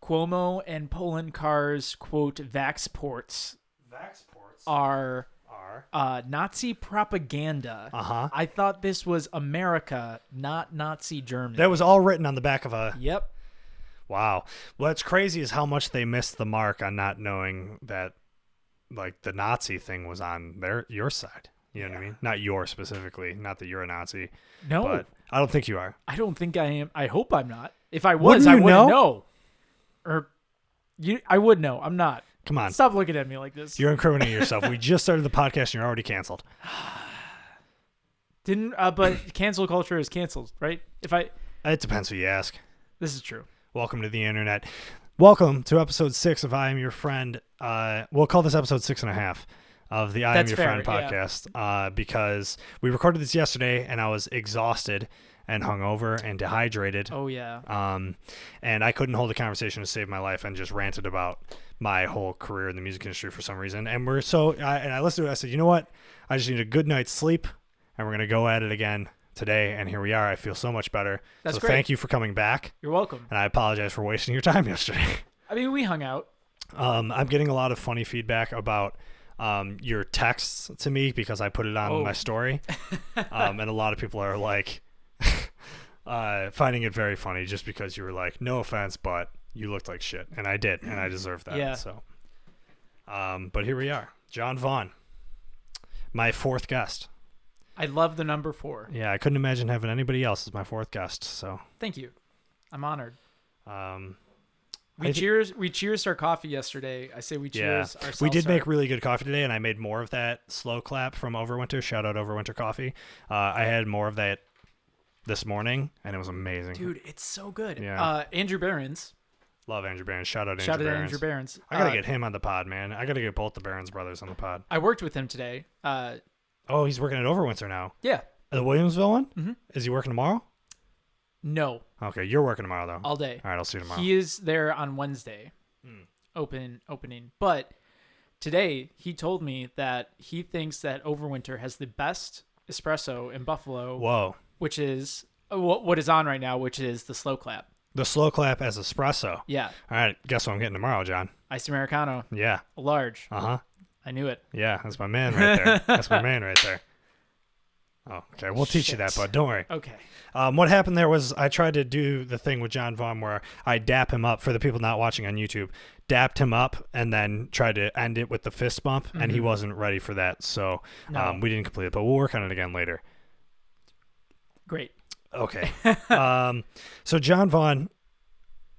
Cuomo and Polankar's quote Vaxports are Nazi propaganda. I thought this was America, not Nazi Germany. That was all written on the back of a... Yep. Wow. What's crazy is how much they missed the mark on not knowing that, like, the Nazi thing was on your side. You know what I mean? Not your specifically. Not that you're a Nazi. No. But I don't think you are. I don't think I am. I hope I'm not. If I was, Wouldn't I you wouldn't know. I would know. I'm not. Come on. Stop looking at me like this. You're incriminating yourself. We just started the podcast and you're already canceled. But cancel culture is canceled, right? It depends who you ask. This is true. Welcome to the internet. Welcome to episode 6 of I Am Your Friend. We'll call this episode 6.5 of the I Am Your Friend podcast because we recorded this yesterday and I was exhausted and hungover and dehydrated. Oh, yeah. And I couldn't hold a conversation to save my life and just ranted about my whole career in the music industry for some reason. And I listened to it. I said, you know what? I just need a good night's sleep and we're going to go at it again today. And here we are. I feel so much better. That's great. Thank you for coming back. You're welcome. And I apologize for wasting your time yesterday. I mean, we hung out. I'm getting a lot of funny feedback about your texts to me because I put it on my story. And a lot of people are like finding it very funny just because you were like, no offense, but you looked like shit. And I did, and I deserve that. Yeah. So, but here we are. John Vaughan, my 4th guest. I love the number 4. Yeah, I couldn't imagine having anybody else as my 4th guest. So thank you. I'm honored. We cheersed our coffee yesterday. I say we cheers ourselves. We did make really good coffee today, and I made more of that slow clap from Overwinter. Shout out Overwinter Coffee. I had more of that this morning, and it was amazing. Dude, it's so good. Yeah. Andrew Behrens. Love Andrew Behrens. Shout out Andrew Behrens. I got to get him on the pod, man. I got to get both the Behrens brothers on the pod. I worked with him today. Oh, he's working at Overwinter now. Yeah. The Williamsville one? Mm-hmm. Is he working tomorrow? No. Okay, you're working tomorrow, though. All day. All right, I'll see you tomorrow. He is there on Wednesday, opening. But today, he told me that he thinks that Overwinter has the best espresso in Buffalo. Whoa. Which is what is on right now, which is the slow clap. The slow clap as espresso. Yeah. All right, guess what I'm getting tomorrow, John? Iced Americano. Yeah. A large. Uh-huh. I knew it. Yeah, that's my man right there. That's my man right there. Oh, okay. We'll teach you that, bud. Don't worry. Okay. What happened there was I tried to do the thing with John Vaughan where I dap him up for the people not watching on YouTube, dapped him up and then tried to end it with the fist bump, and he wasn't ready for that. So we didn't complete it, but we'll work on it again later. Great. Okay. So John Vaughan,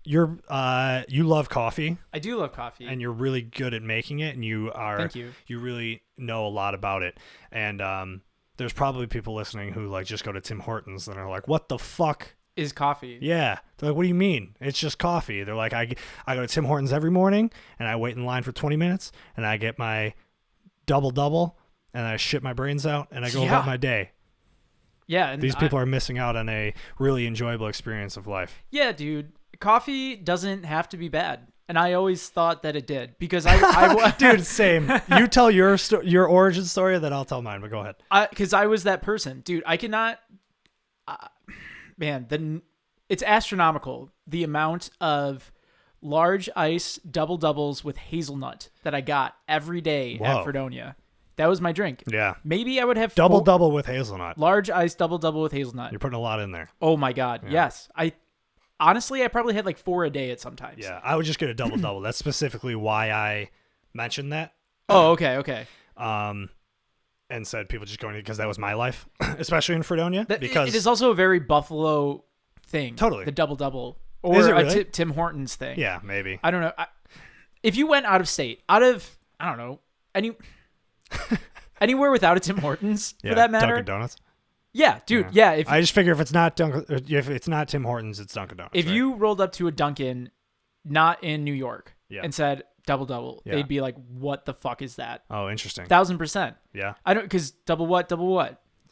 you love coffee. I do love coffee. And you're really good at making it, and Thank you. You really know a lot about it. And there's probably people listening who like just go to Tim Hortons and are like, what the fuck is coffee? Yeah. They're like, what do you mean? It's just coffee. They're like, I go to Tim Hortons every morning and I wait in line for 20 minutes and I get my double and I shit my brains out and I go about my day. Yeah. And these people are missing out on a really enjoyable experience of life. Yeah, dude. Coffee doesn't have to be bad. And I always thought that it did because I dude, same. You tell your origin story, then I'll tell mine. But go ahead. Because I was that person, dude. I cannot. It's astronomical the amount of large ice double doubles with hazelnut that I got every day at Fredonia. That was my drink. Yeah. Maybe I would have double with hazelnut. Large ice double with hazelnut. You're putting a lot in there. Oh my God. Yeah. Yes. Honestly, I probably had like 4 a day at some times. Yeah, I would just get a double. That's specifically why I mentioned that. Oh, okay. And said people just going because that was my life, especially in Fredonia. Because it is also a very Buffalo thing. Totally. The double. Or really? a Tim Hortons thing. Yeah, maybe. I don't know. If you went out of state, I don't know, anywhere without a Tim Hortons for that matter. Dunkin' Donuts. Yeah, dude. Yeah. I just figure if it's not Tim Hortons, it's Dunkin' Donuts. If you rolled up to a Dunkin', not in New York, and said double, they'd be like, "What the fuck is that?" Oh, interesting. 1000%. Yeah. I don't because double what?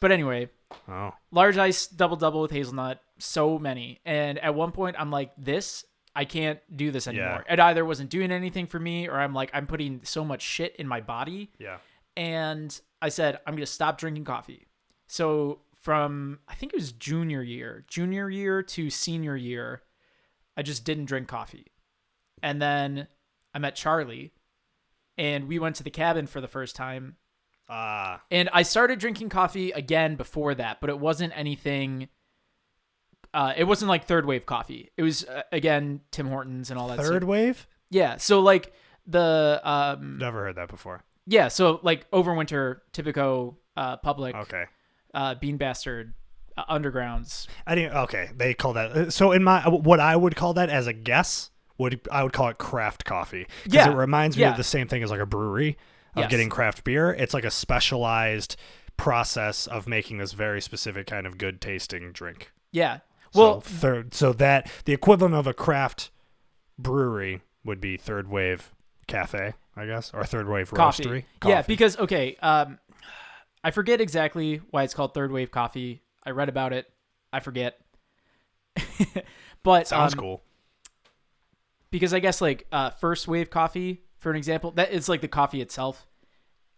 But anyway. Oh. Large ice double with hazelnut. So many, and at one point I'm like, I can't do this anymore. Yeah. It either wasn't doing anything for me, or I'm like, I'm putting so much shit in my body. Yeah. And I said, I'm gonna stop drinking coffee. So from I think it was junior year to senior year, I just didn't drink coffee. And then I met Charlie, and we went to the cabin for the first time. And I started drinking coffee again before that, but it wasn't anything. It wasn't like third wave coffee. It was again Tim Hortons and all that. Third wave? Yeah. So like the never heard that before. Yeah. So like Overwinter, Typico, Public. Okay. Bean Bastard, Undergrounds. Okay, they call that. So in what I would call that as a guess, I would call it craft coffee, because it reminds me of the same thing as like a brewery of getting craft beer. It's like a specialized process of making this very specific kind of good tasting drink. Yeah. Well, so that the equivalent of a craft brewery would be third wave cafe, I guess, or third wave roastery. Coffee. Yeah, because I forget exactly why it's called third wave coffee. I read about it. I forget. But sounds cool. Because I guess like first wave coffee, for an example, that is like the coffee itself,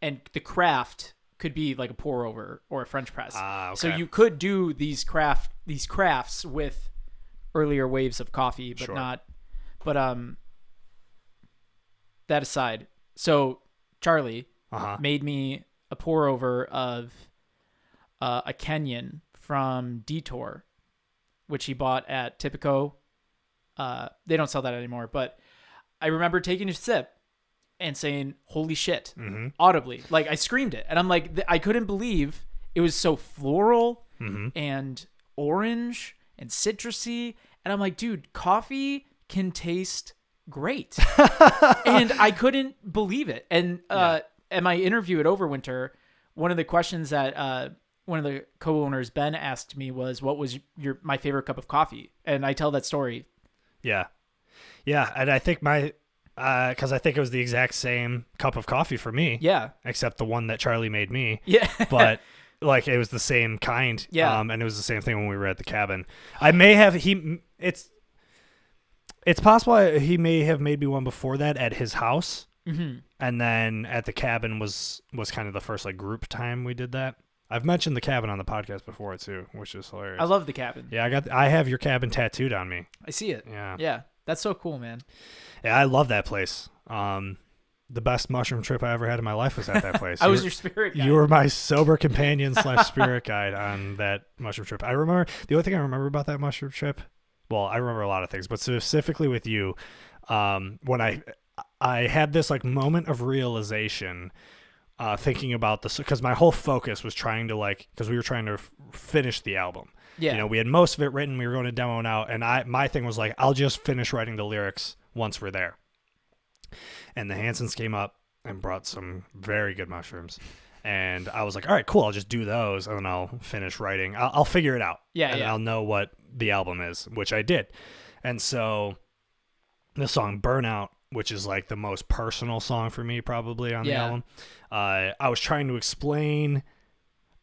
and the craft could be like a pour over or a French press. Okay. So you could do these crafts with earlier waves of coffee, but not. But that aside, so Charlie made me a pour over of a Kenyan from Detour, which he bought at Typico. They don't sell that anymore, but I remember taking a sip and saying, holy shit, audibly. Like, I screamed it. And I'm like, I couldn't believe it was so floral and orange and citrusy. And I'm like, dude, coffee can taste great. And I couldn't believe it. And at my interview at Overwinter, one of the questions that one of the co-owners, Ben, asked me was, what was my favorite cup of coffee? And I tell that story. Yeah. Yeah. And I think because I think it was the exact same cup of coffee for me. Yeah. Except the one that Charlie made me. Yeah. But like it was the same kind. Yeah. And it was the same thing when we were at the cabin. I may have, it's possible he may have made me one before that at his house. Mm-hmm. And then at the cabin was kind of the first like group time we did that. I've mentioned the cabin on the podcast before too, which is hilarious. I love the cabin. Yeah, I have your cabin tattooed on me. I see it. Yeah. That's so cool, man. Yeah, I love that place. The best mushroom trip I ever had in my life was at that place. I was your spirit guide. You were my sober companion / spirit guide on that mushroom trip. I remember the only thing I remember about that mushroom trip. Well, I remember a lot of things, but specifically with you, when I had this like moment of realization. Thinking about this, because my whole focus was trying to because we were trying to finish the album. Yeah. You know, we had most of it written. We were going to demo it out. And my thing was like, I'll just finish writing the lyrics once we're there. And the Hansons came up and brought some very good mushrooms. And I was like, all right, cool. I'll just do those and then I'll finish writing. I'll figure it out. Yeah. And I'll know what the album is, which I did. And so the song Burnout, which is like the most personal song for me probably on the album. I was trying to explain,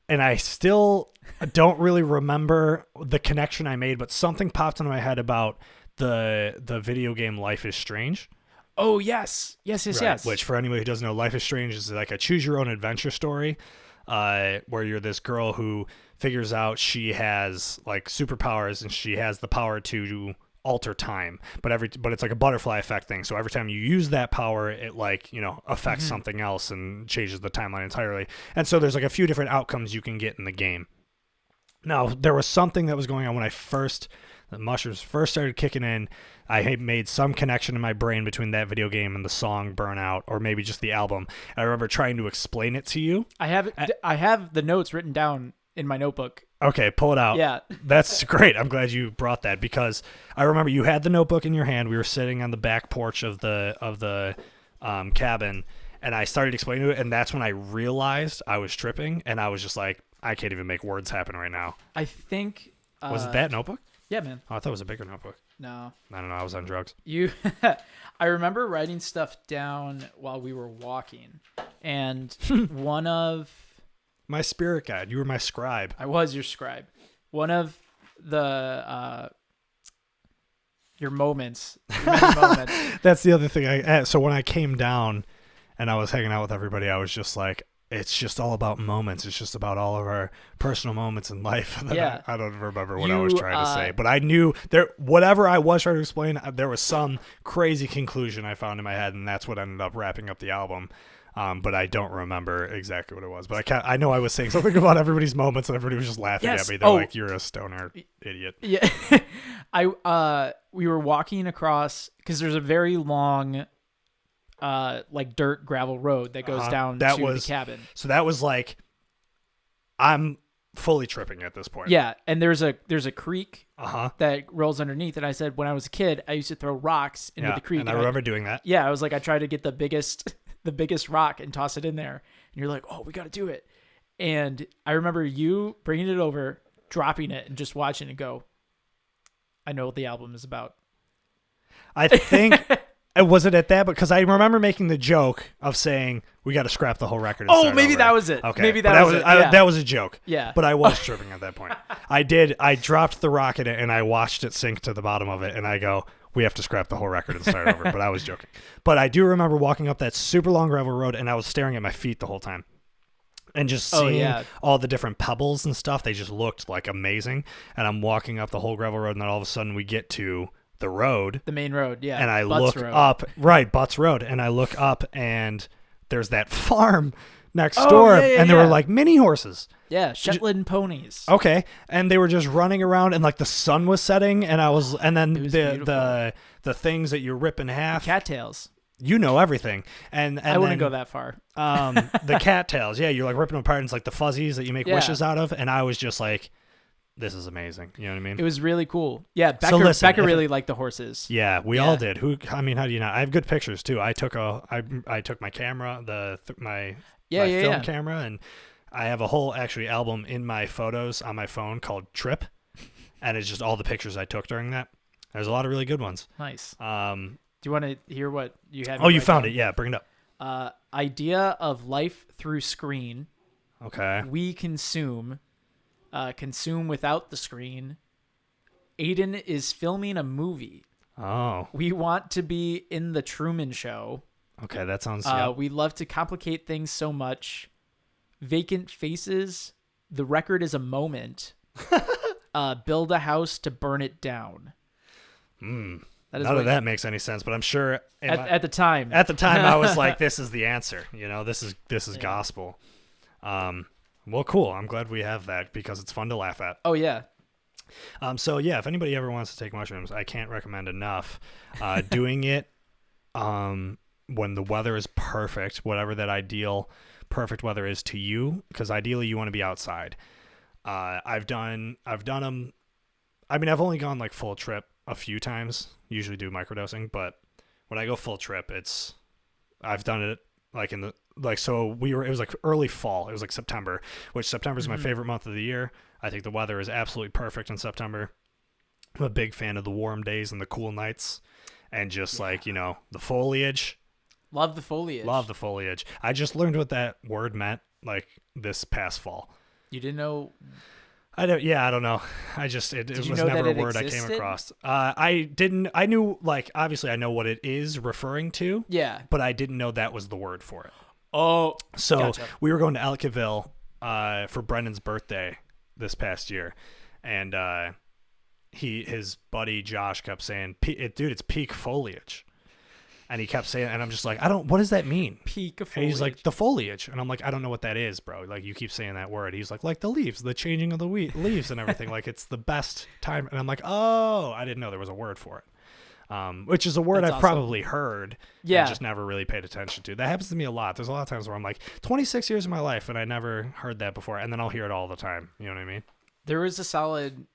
and I still don't really remember the connection I made, but something popped into my head about the video game Life is Strange. Oh, yes. Yes. Which, for anyone who doesn't know, Life is Strange is like a choose-your-own-adventure story where you're this girl who figures out she has like superpowers and she has the power to alter time, but it's like a butterfly effect thing. So every time you use that power, it affects something else and changes the timeline entirely. And so there's like a few different outcomes you can get in the game. Now, there was something that was going on when the mushrooms first started kicking in. I had made some connection in my brain between that video game and the song Burnout, or maybe just the album. I remember trying to explain it to you. I have the notes written down in my notebook. Okay, pull it out. Yeah. That's great. I'm glad you brought that, because I remember you had the notebook in your hand. We were sitting on the back porch of the cabin, and I started explaining it, and that's when I realized I was tripping, and I was just like, I can't even make words happen right now. I think... was it that notebook? Yeah, man. Oh, I thought it was a bigger notebook. No. I don't know. I was on drugs. I remember writing stuff down while we were walking, and one of... My spirit guide. You were my scribe. I was your scribe. One of the your moments. Many moments. That's the other thing. So when I came down and I was hanging out with everybody, I was just like, it's just all about moments. It's just about all of our personal moments in life. Yeah. I don't remember what I was trying to say, but I knew whatever I was trying to explain, there was some crazy conclusion I found in my head, and that's what ended up wrapping up the album. But I don't remember exactly what it was. But I know I was saying something about everybody's moments, and everybody was just laughing at me. They're like, "You're a stoner idiot." Yeah, we were walking across because there's a very long, like dirt gravel road that goes down to the cabin. So that was like, I'm fully tripping at this point. Yeah, and there's a creek that rolls underneath, and I said when I was a kid, I used to throw rocks into the creek. And I remember doing that. Yeah, I was like, I tried to get the biggest rock and toss it in there, and you're like, oh, we got to do it. And I remember you bringing it over, dropping it, and just watching it go. I know what the album is about. I think was it at that? Because I remember making the joke of saying we got to scrap the whole record. Oh, maybe that was it. Okay, maybe that was it. That was a joke. Yeah, but I was tripping at that point. I dropped the rock in it, and I watched it sink to the bottom of it, and I go, we have to scrap the whole record and start over. But I was joking. But I do remember walking up that super long gravel road, and I was staring at my feet the whole time. And just seeing all the different pebbles and stuff, they just looked like amazing. And I'm walking up the whole gravel road, and then all of a sudden we get to the road. The main road, yeah. And I look up, Butts Road, and I look up, and there's that farm next door, and there were like mini horses. Yeah, Shetland ponies. Okay, and they were just running around, and like the sun was setting, and then the things that you rip in half, cattails. You know everything, and I wouldn't go that far. The cattails, yeah, you're like ripping them apart, and it's like the fuzzies that you make wishes out of, and I was just like, this is amazing. You know what I mean? It was really cool. Yeah, Becca really liked the horses. Yeah, we all did. How do you not? I have good pictures too. I took my camera, my film camera, and I have a whole album in my photos on my phone called Trip, and it's just all the pictures I took during that. There's a lot of really good ones. Nice. Do you want to hear what you have? Oh, you found it. Yeah, bring it up. Idea of life through screen. Okay. We consume without the screen. Aiden is filming a movie. Oh. We want to be in the Truman Show. Okay, that sounds... We love to complicate things so much. Vacant faces. The record is a moment. Build a house to burn it down. None of that makes any sense, but I'm sure... At the time. At the time, I was like, this is the answer. You know, this is gospel. Well, cool. I'm glad we have that because it's fun to laugh at. Oh, yeah. So, yeah, if anybody ever wants to take mushrooms, I can't recommend enough doing it when the weather is perfect, whatever that ideal perfect weather is to you, because ideally you want to be outside. I've done them. I mean, I've only gone like full trip a few times, usually do microdosing, but when I go full trip, I've done it like it was like early fall. It was like September, which September is my favorite month of the year. I think the weather is absolutely perfect in September. I'm a big fan of the warm days and the cool nights and just like, you know, the foliage. Love the foliage. I just learned what that word meant like this past fall. You didn't know? I don't know. It was never a word I came across. I didn't. I knew, like, obviously I know what it is referring to. Yeah. But I didn't know that was the word for it. Oh. So gotcha. We were going to Ellicottville for Brendan's birthday this past year, and his buddy Josh kept saying, "Dude, it's peak foliage." And he kept saying, and I'm just like, what does that mean? Peak of foliage. And he's like, the foliage. And I'm like, I don't know what that is, bro. Like, you keep saying that word. He's like the leaves, the changing of the leaves and everything. Like, it's the best time. And I'm like, oh, I didn't know there was a word for it. Which is a word I've probably heard. Yeah. And just never really paid attention to. That happens to me a lot. There's a lot of times where I'm like, 26 years of my life, and I never heard that before. And then I'll hear it all the time. You know what I mean? There was a solid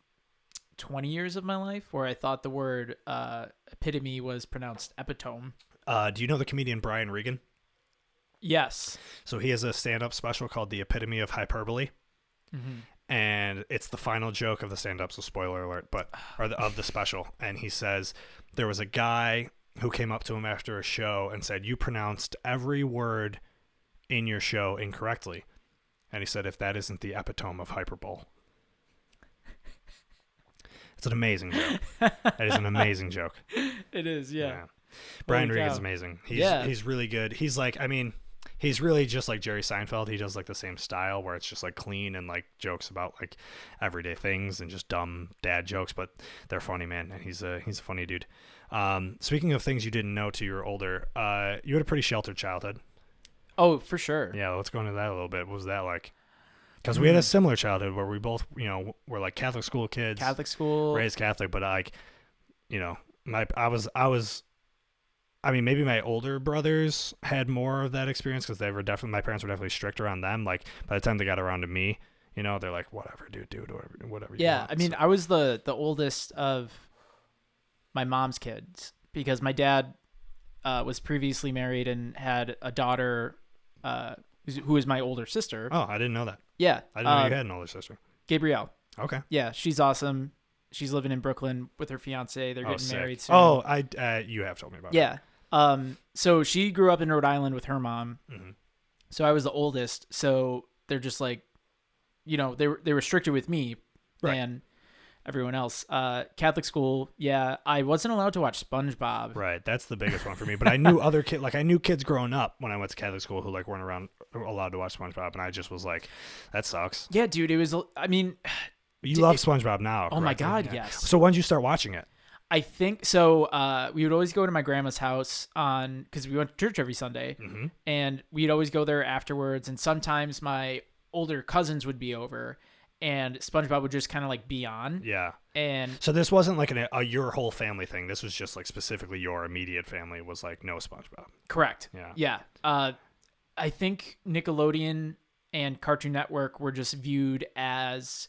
20 years of my life where I thought the word epitome was pronounced epitome. Do you know the comedian Brian Regan? Yes. So he has a stand-up special called The Epitome of Hyperbole. Mm-hmm. And it's the final joke of the stand-up, so spoiler alert, of the special. And he says there was a guy who came up to him after a show and said, "You pronounced every word in your show incorrectly." And he said, "If that isn't the epitome of hyperbole." It's an amazing joke. That is an amazing joke. It is, yeah. Brian Regan's amazing. He's really good. He's like, I mean, He's really just like Jerry Seinfeld. He does like the same style where it's just like clean and like jokes about like everyday things and just dumb dad jokes, but they're funny, man. And he's a funny dude. Speaking of things you didn't know till you were older, you had a pretty sheltered childhood. Oh, for sure. Yeah, let's go into that a little bit. What was that like? Because we had a similar childhood where we both, were like Catholic school kids. Catholic school. Raised Catholic, but like, I mean, maybe my older brothers had more of that experience because my parents were definitely stricter on them. Like by the time they got around to me, they're like, whatever, dude, whatever. Yeah, I mean, I was the oldest of my mom's kids because my dad was previously married and had a daughter who is my older sister. Oh, I didn't know that. Yeah. I didn't know you had an older sister. Gabrielle. Okay. Yeah, she's awesome. She's living in Brooklyn with her fiance. They're getting married soon. Oh, you have told me about that. Yeah. So she grew up in Rhode Island with her mom. Mm-hmm. So I was the oldest. So they're just like, they were stricter with me than everyone else. Catholic school. Yeah. I wasn't allowed to watch SpongeBob. Right. That's the biggest one for me. But I knew other kids, like I knew kids growing up when I went to Catholic school who like weren't allowed to watch SpongeBob. And I just was like, that sucks. Yeah, dude. It was, I mean, you love SpongeBob now. Oh my God. Yeah. Yes. So when did you start watching it? I think so. We would always go to my grandma's house because we went to church every Sunday, mm-hmm. and we'd always go there afterwards. And sometimes my older cousins would be over, and SpongeBob would just kind of like be on. Yeah. And so this wasn't like a your whole family thing. This was just like specifically your immediate family was like no SpongeBob. Correct. Yeah. Yeah. I think Nickelodeon and Cartoon Network were just viewed as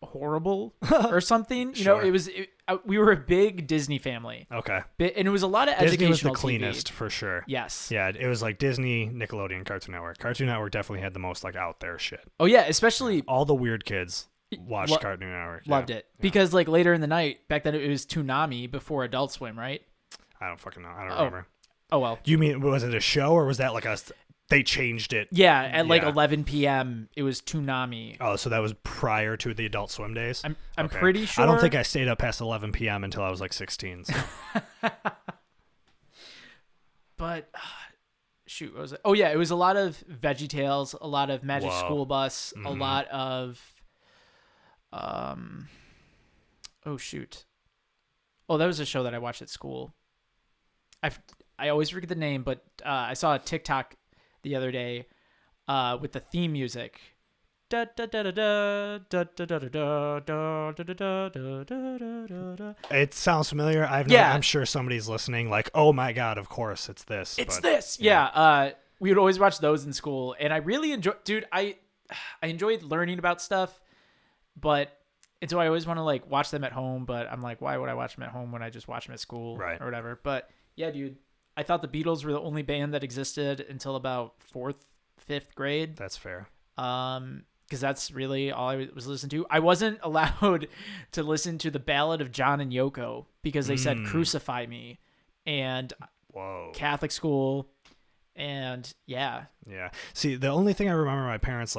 horrible or something. Sure. We were a big Disney family. Okay. And it was a lot of Disney educational was the TV. cleanest for sure. Yes. Yeah, it was like Disney, Nickelodeon, Cartoon Network. Cartoon Network definitely had the most like out there shit. Oh yeah, especially all the weird kids watched Cartoon Network. Loved it. Because like later in the night, back then it was Toonami before Adult Swim, right? I don't fucking know. I don't remember. Oh well. Do you mean was it a show or was that like they changed it? Yeah, at like 11 p.m. it was Toonami. Oh, so that was prior to the Adult Swim days? I'm pretty sure. I don't think I stayed up past 11 p.m. until I was like 16. So. But shoot, what was it? Oh yeah, it was a lot of VeggieTales, a lot of Magic School Bus, a lot of oh shoot. Oh, that was a show that I watched at school. I always forget the name, but I saw a TikTok the other day with the theme music. It sounds familiar. I'm sure somebody's listening like, oh my God, of course it's this. This. Yeah. We would always watch those in school, and I really dude, I enjoyed learning about stuff, and so I always want to like watch them at home, but I'm like, why would I watch them at home when I just watch them at school or whatever? But yeah, dude. I thought the Beatles were the only band that existed until about 4th, 5th grade. That's fair. Because that's really all I was listening to. I wasn't allowed to listen to the Ballad of John and Yoko because they said "Crucify Me," and Catholic school, and yeah. See, the only thing I remember my parents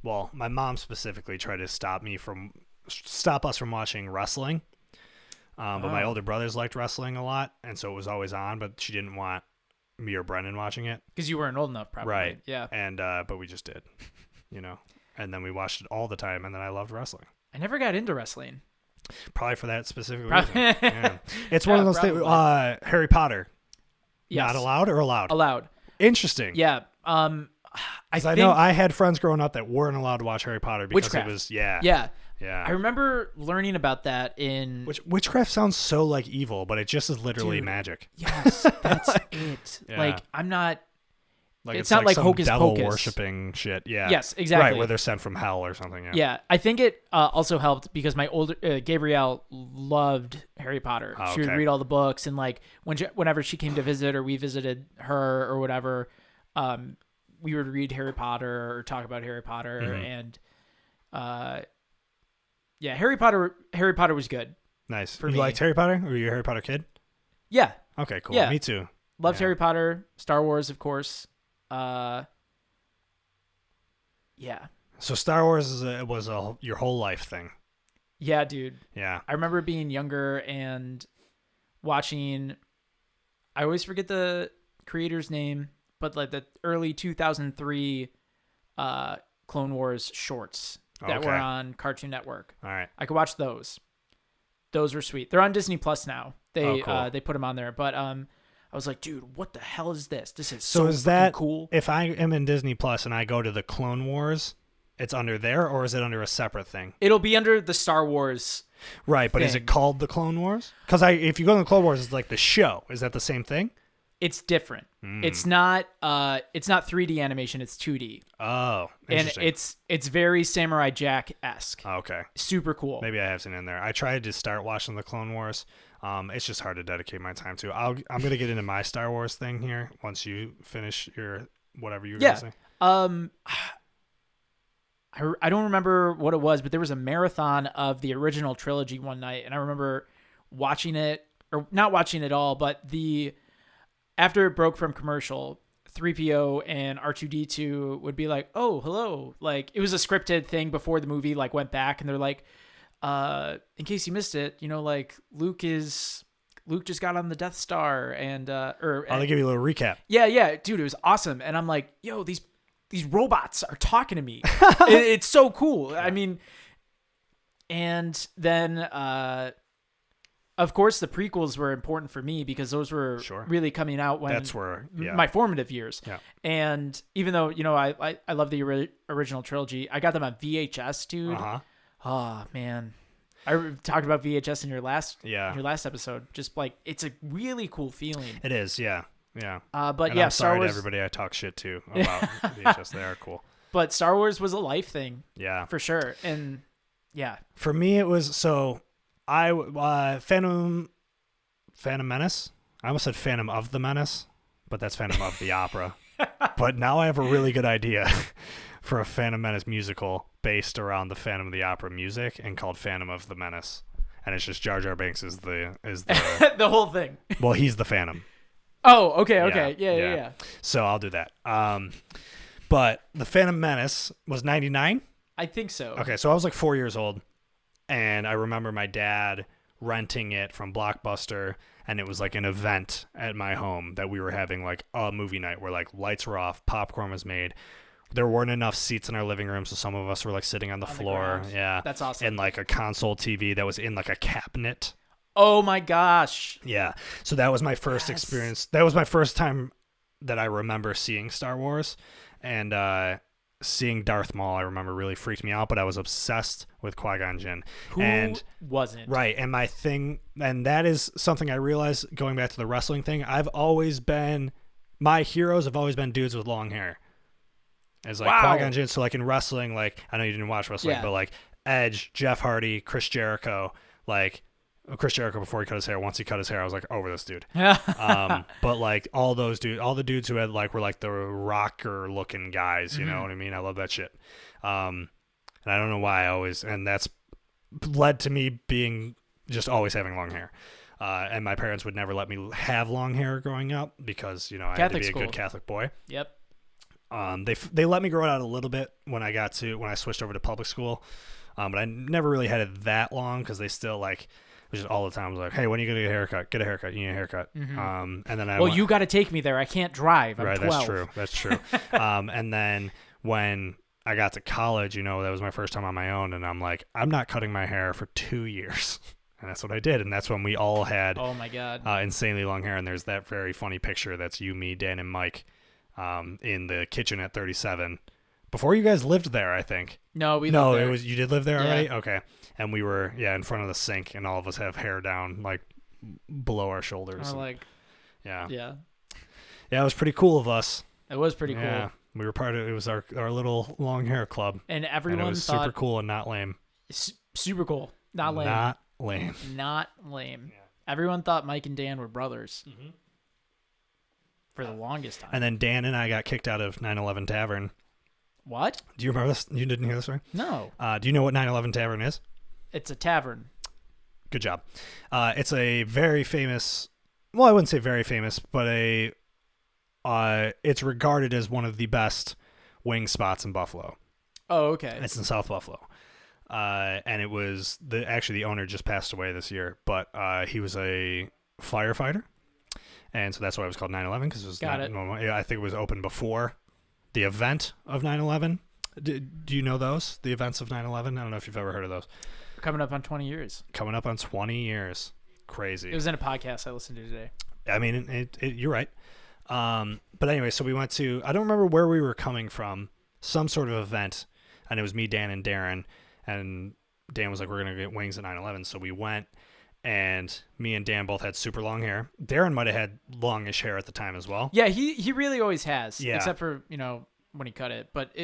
my mom specifically tried to stop us from watching wrestling. But my older brothers liked wrestling a lot, and so it was always on, but she didn't want me or Brennan watching it. Because you weren't old enough, probably. Right. Yeah. And but we just did, and then we watched it all the time, and then I loved wrestling. I never got into wrestling. Probably for that specific reason. Yeah. It's one of those things, Harry Potter. Yes. Not allowed or allowed? Allowed. Interesting. Yeah. I know I had friends growing up that weren't allowed to watch Harry Potter because Witchcraft. It was, Yeah. I remember learning about that in... Witchcraft sounds so like evil, but it just is literally magic. Yes, that's it. Yeah. Like, I'm not... it's not like some Hocus devil Pocus. Worshipping shit. Yeah. Yes, exactly. Right, where they're sent from hell or something. Yeah. I think it also helped because my older... Gabrielle loved Harry Potter. Oh, okay. She would read all the books, and like whenever she came to visit or we visited her or whatever, we would read Harry Potter or talk about Harry Potter, and... yeah, Harry Potter was good. Nice. You liked Harry Potter? Were you a Harry Potter kid? Yeah. Okay, cool. Yeah. Me too. Loved Harry Potter, Star Wars, of course. Yeah. So Star Wars was your whole life thing. Yeah, dude. Yeah. I remember being younger and watching. I always forget the creator's name. but like the early 2003 Clone Wars shorts that were on Cartoon Network. All right. I could watch those. Those were sweet. They're on Disney Plus now. They cool. They put them on there. But I was like, dude, what the hell is this? This is so is that cool. If I am in Disney Plus and I go to the Clone Wars, it's under there, or is it under a separate thing? It'll be under the Star Wars. Right, but is it called the Clone Wars? Because if you go to the Clone Wars, it's like the show. Is that the same thing? It's different. It's not 3D animation, it's 2D. Oh, interesting. And it's very Samurai Jack-esque. Okay. Super cool. Maybe I have seen it in there. I tried to start watching the Clone Wars. It's just hard to dedicate my time to. I'm going to get into my Star Wars thing here once you finish your whatever you were going to say. I don't remember what it was, but there was a marathon of the original trilogy one night, and I remember watching it, or not watching it all, but after it broke from commercial, 3PO and R2-D2 would be like, "Oh, hello!" Like it was a scripted thing before the movie like went back, and they're like, "In case you missed it, like Luke just got on the Death Star," and they give you a little recap. Yeah, dude, it was awesome, and I'm like, "Yo, these robots are talking to me. It's so cool." I mean, and then of course the prequels were important for me because those were really coming out when that's where my formative years. Yeah. And even though I love the original trilogy, I got them on VHS, dude. Oh man, I talked about VHS in your last episode. Just like it's a really cool feeling. It is, yeah. But and yeah, I'm Star sorry Wars. To everybody I talk shit to about VHS. They are cool. But Star Wars was a life thing. Yeah, for sure. And yeah, for me it was Phantom Menace. I almost said Phantom of the Menace, but that's Phantom of the Opera. But now I have a really good idea for a Phantom Menace musical based around the Phantom of the Opera music and called Phantom of the Menace, and it's just Jar Jar Binks is the the whole thing. Well, he's the Phantom. Oh, okay. Yeah. So I'll do that. But the Phantom Menace was 99? I think so. Okay, so I was like 4 years old, and I remember my dad renting it from Blockbuster, and it was like an event at my home that we were having like a movie night where like lights were off, popcorn was made. There weren't enough seats in our living room, so some of us were like sitting on the floor. Yeah. That's awesome. And like a console TV that was in like a cabinet. Oh my gosh. Yeah. So that was my first experience. That was my first time that I remember seeing Star Wars, and seeing Darth Maul, I remember really freaked me out, but I was obsessed with Qui-Gon Jinn. Who wasn't? Right. And my thing, and that is something I realized going back to the wrestling thing. My heroes have always been dudes with long hair. It's like Qui-Gon Jinn. So like in wrestling, like I know you didn't watch wrestling, but like Edge, Jeff Hardy, Chris Jericho, like Chris Jericho before he cut his hair. Once he cut his hair, I was like over this dude. But like all the dudes who had like were like the rocker looking guys, you know what I mean? I love that shit. And I don't know why and that's led to me being just always having long hair. And my parents would never let me have long hair growing up because, I had to be a good Catholic boy. Yep. They let me grow it out a little bit when I switched over to public school. But I never really had it that long because they still like, just all the time was like, hey, when are you going to get a haircut? Get a haircut. You need a haircut. And then you got to take me there. I can't drive. I'm 12. That's true. And then when I got to college, that was my first time on my own. And I'm like, I'm not cutting my hair for 2 years. And that's what I did. And that's when we all had oh my God, insanely long hair. And there's that very funny picture. That's you, me, Dan, and Mike in the kitchen at 37. Before you guys lived there, I think. No, we lived there. You did live there already? Okay. And we were, in front of the sink, and all of us have hair down, like, below our shoulders. Yeah. Yeah, it was pretty cool of us. It was pretty cool. We were it was our little long hair club. And everyone it was thought... super cool and not lame. Super cool. Not lame. Not lame. Not lame. Yeah. Everyone thought Mike and Dan were brothers. For the longest time. And then Dan and I got kicked out of 9/11 Tavern. What? Do you remember this? You didn't hear this story? No. Do you know what 9/11 Tavern is? It's a tavern. Good job. It's a very famous, well, I wouldn't say very famous, but it's regarded as one of the best wing spots in Buffalo. Oh, okay. It's in South Buffalo. And it was, the owner just passed away this year, but he was a firefighter. And so that's why it was called 9/11, because it was Got it. normal. Yeah, I think it was open before the event of 9/11. Do you know those? The events of 9/11? I don't know if you've ever heard of those. Coming up on 20 years. Coming up on 20 years. Crazy. It was in a podcast I listened to today. I mean, you're right. But anyway, so we went to, I don't remember where we were coming from, some sort of event, and it was me, Dan, and Darren, and Dan was like, we're going to get wings at 9/11. So we went, and me and Dan both had super long hair. Darren might have had longish hair at the time as well. Yeah, he really always has, except for, when he cut it, but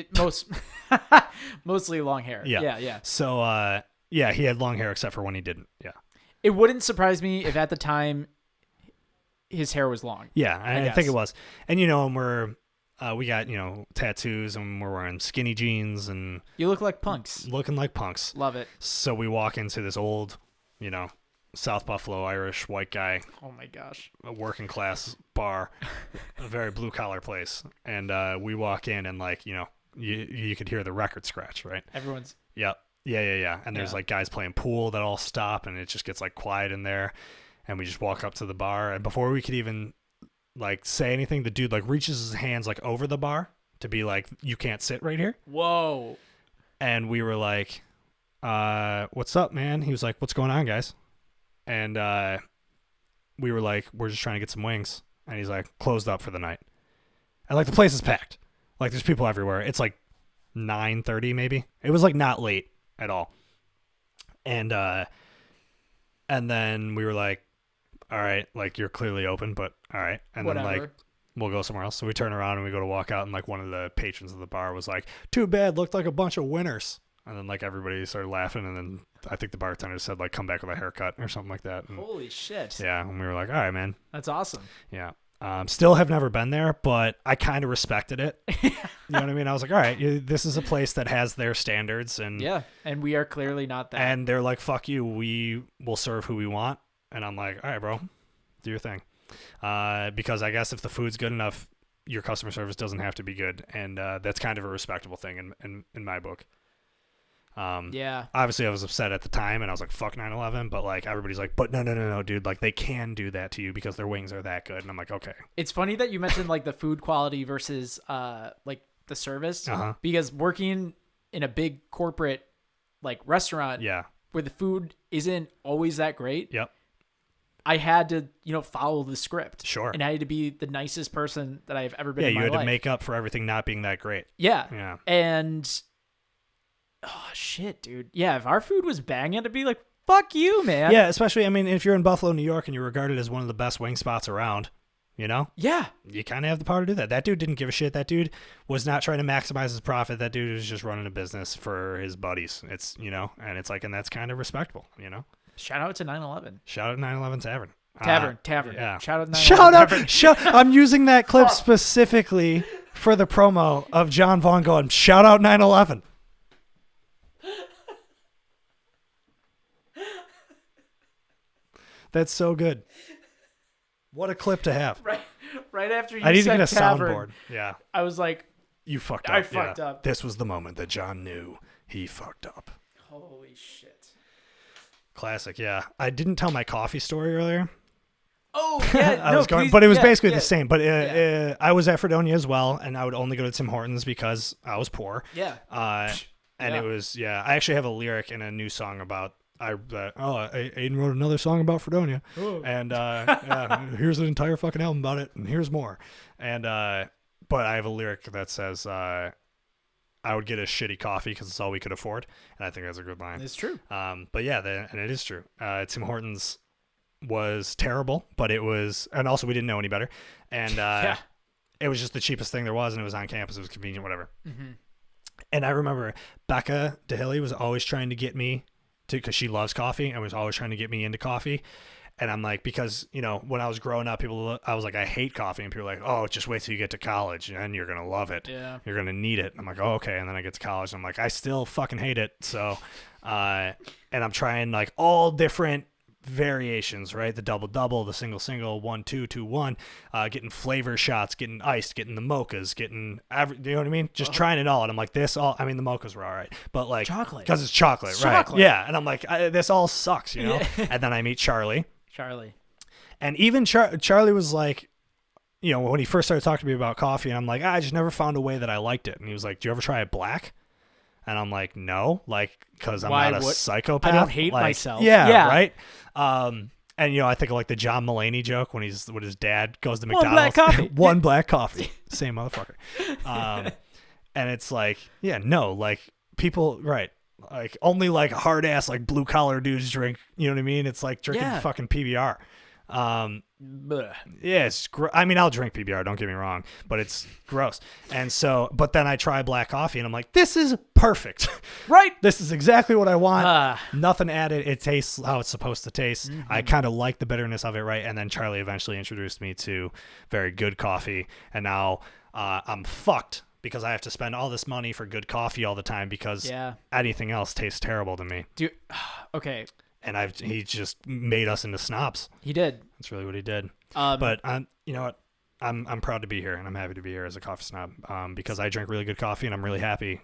mostly long hair. Yeah. So, he had long hair except for when he didn't. Yeah. It wouldn't surprise me if at the time his hair was long. Yeah, I think it was. And, and we got, tattoos, and we're wearing skinny jeans, and you look like punks. Looking like punks. Love it. So we walk into this old, South Buffalo Irish white guy. Oh my gosh. A working class bar, a very blue collar place. And we walk in, and you could hear the record scratch, right? Everyone's. Yep. Yeah. And there's guys playing pool that all stop, and it just gets quiet in there. And we just walk up to the bar, and before we could even say anything, the dude reaches his hands over the bar to be like, you can't sit right here. Whoa. And we were like, what's up, man? He was like, what's going on, guys? And we were like, we're just trying to get some wings. And he's like, closed up for the night. And the place is packed. There's people everywhere. It's 9:30 maybe. It was not late at all. And then we were like, all right, you're clearly open, but all right. And whatever. Then we'll go somewhere else. So we turn around and we go to walk out, and one of the patrons of the bar was like, too bad, looked like a bunch of winners. And then everybody started laughing, and then I think the bartender said come back with a haircut or something like that. And, holy shit. yeah, and we were like, all right, man. That's awesome. Yeah. Still have never been there, but I kind of respected it. You know what I mean? I was like, all right, this is a place that has their standards, and yeah, and we are clearly not that. And they're like, fuck you, we will serve who we want. And I'm like, all right, bro, do your thing. Because I guess if the food's good enough, your customer service doesn't have to be good, and that's kind of a respectable thing in my book. Yeah. Obviously, I was upset at the time, and I was like, fuck 9/11, but everybody's like, but no, dude, they can do that to you because their wings are that good. And I'm like, okay. It's funny that you mentioned the food quality versus the service, because working in a big corporate restaurant, where the food isn't always that great. Yep. I had to, follow the script. Sure. And I had to be the nicest person that I've ever been in my life. Yeah, you had to make up for everything not being that great. Yeah. Yeah. And, oh, shit, dude. Yeah, if our food was banging, I'd be like, fuck you, man. Yeah, especially, if you're in Buffalo, New York, and you're regarded as one of the best wing spots around, Yeah. You kind of have the power to do that. That dude didn't give a shit. That dude was not trying to maximize his profit. That dude was just running a business for his buddies. It's, and it's and that's kind of respectable, Shout out to 9/11. Shout out 9/11 Tavern. Tavern. Yeah. Shout out 9/11 Shout out. Tavern. I'm using that clip specifically for the promo of John Vaughan going, shout out 9/11. That's so good. What a clip to have. Right after you I need said to get a tavern, soundboard. Yeah. I was like, you fucked up. I fucked up. This was the moment that John knew he fucked up. Holy shit. Classic, yeah. I didn't tell my coffee story earlier. Oh, yeah. But it was basically the same. But I was at Fredonia as well, and I would only go to Tim Hortons because I was poor. Yeah. And it was, I actually have a lyric in a new song about, Aiden wrote another song about Fredonia. Oh. And here's an entire fucking album about it, and here's more. And but I have a lyric that says, I would get a shitty coffee because it's all we could afford. And I think that's a good line. It's true. But yeah, and it is true. Tim Hortons was terrible, but it was, and also we didn't know any better. And it was just the cheapest thing there was, and it was on campus. It was convenient, whatever. Mm-hmm. And I remember Becca DeHilly was always trying to get me to, because she loves coffee, and was always trying to get me into coffee. And I'm like, because, when I was growing up, I was like, I hate coffee. And people were like, oh, just wait till you get to college and you're going to love it. Yeah. You're going to need it. And I'm like, oh, okay. And then I get to college and I'm like, I still fucking hate it. So, and I'm trying all different variations, right? The double, the single, 1-2, 2-1, getting flavor shots, getting iced, getting the mochas, getting, you know what I mean? Just trying it all. And I'm like, the mochas were all right. But chocolate. Because it's chocolate, right? Chocolate. Yeah. And I'm like, this all sucks, And then I meet Charlie. And even Charlie was like, you know, when he first started talking to me about coffee, and I'm like, I just never found a way that I liked it. And he was like, do you ever try it black? And I'm like, no, like, because I'm not a psychopath. I don't hate myself. Yeah, right? And, you know, I think of like the John Mulaney joke when his dad goes to McDonald's. One black coffee. One black coffee. Same motherfucker. And it's like, yeah, no, like people, right. Like only like hard ass, like blue collar dudes drink, you know what I mean? It's like drinking fucking PBR. Yeah, it's I mean, I'll drink PBR, don't get me wrong, but it's gross. And so, but then I try black coffee and I'm like, this is perfect. Right. This is exactly what I want. Nothing added. It tastes how it's supposed to taste. Mm-hmm. I kind of like the bitterness of it, right? And then Charlie eventually introduced me to very good coffee. And now I'm fucked because I have to spend all this money for good coffee all the time because anything else tastes terrible to me. Okay. And he just made us into snobs. He did. That's really what he did. But you know what? I'm proud to be here, and I'm happy to be here as a coffee snob because I drink really good coffee, and I'm really happy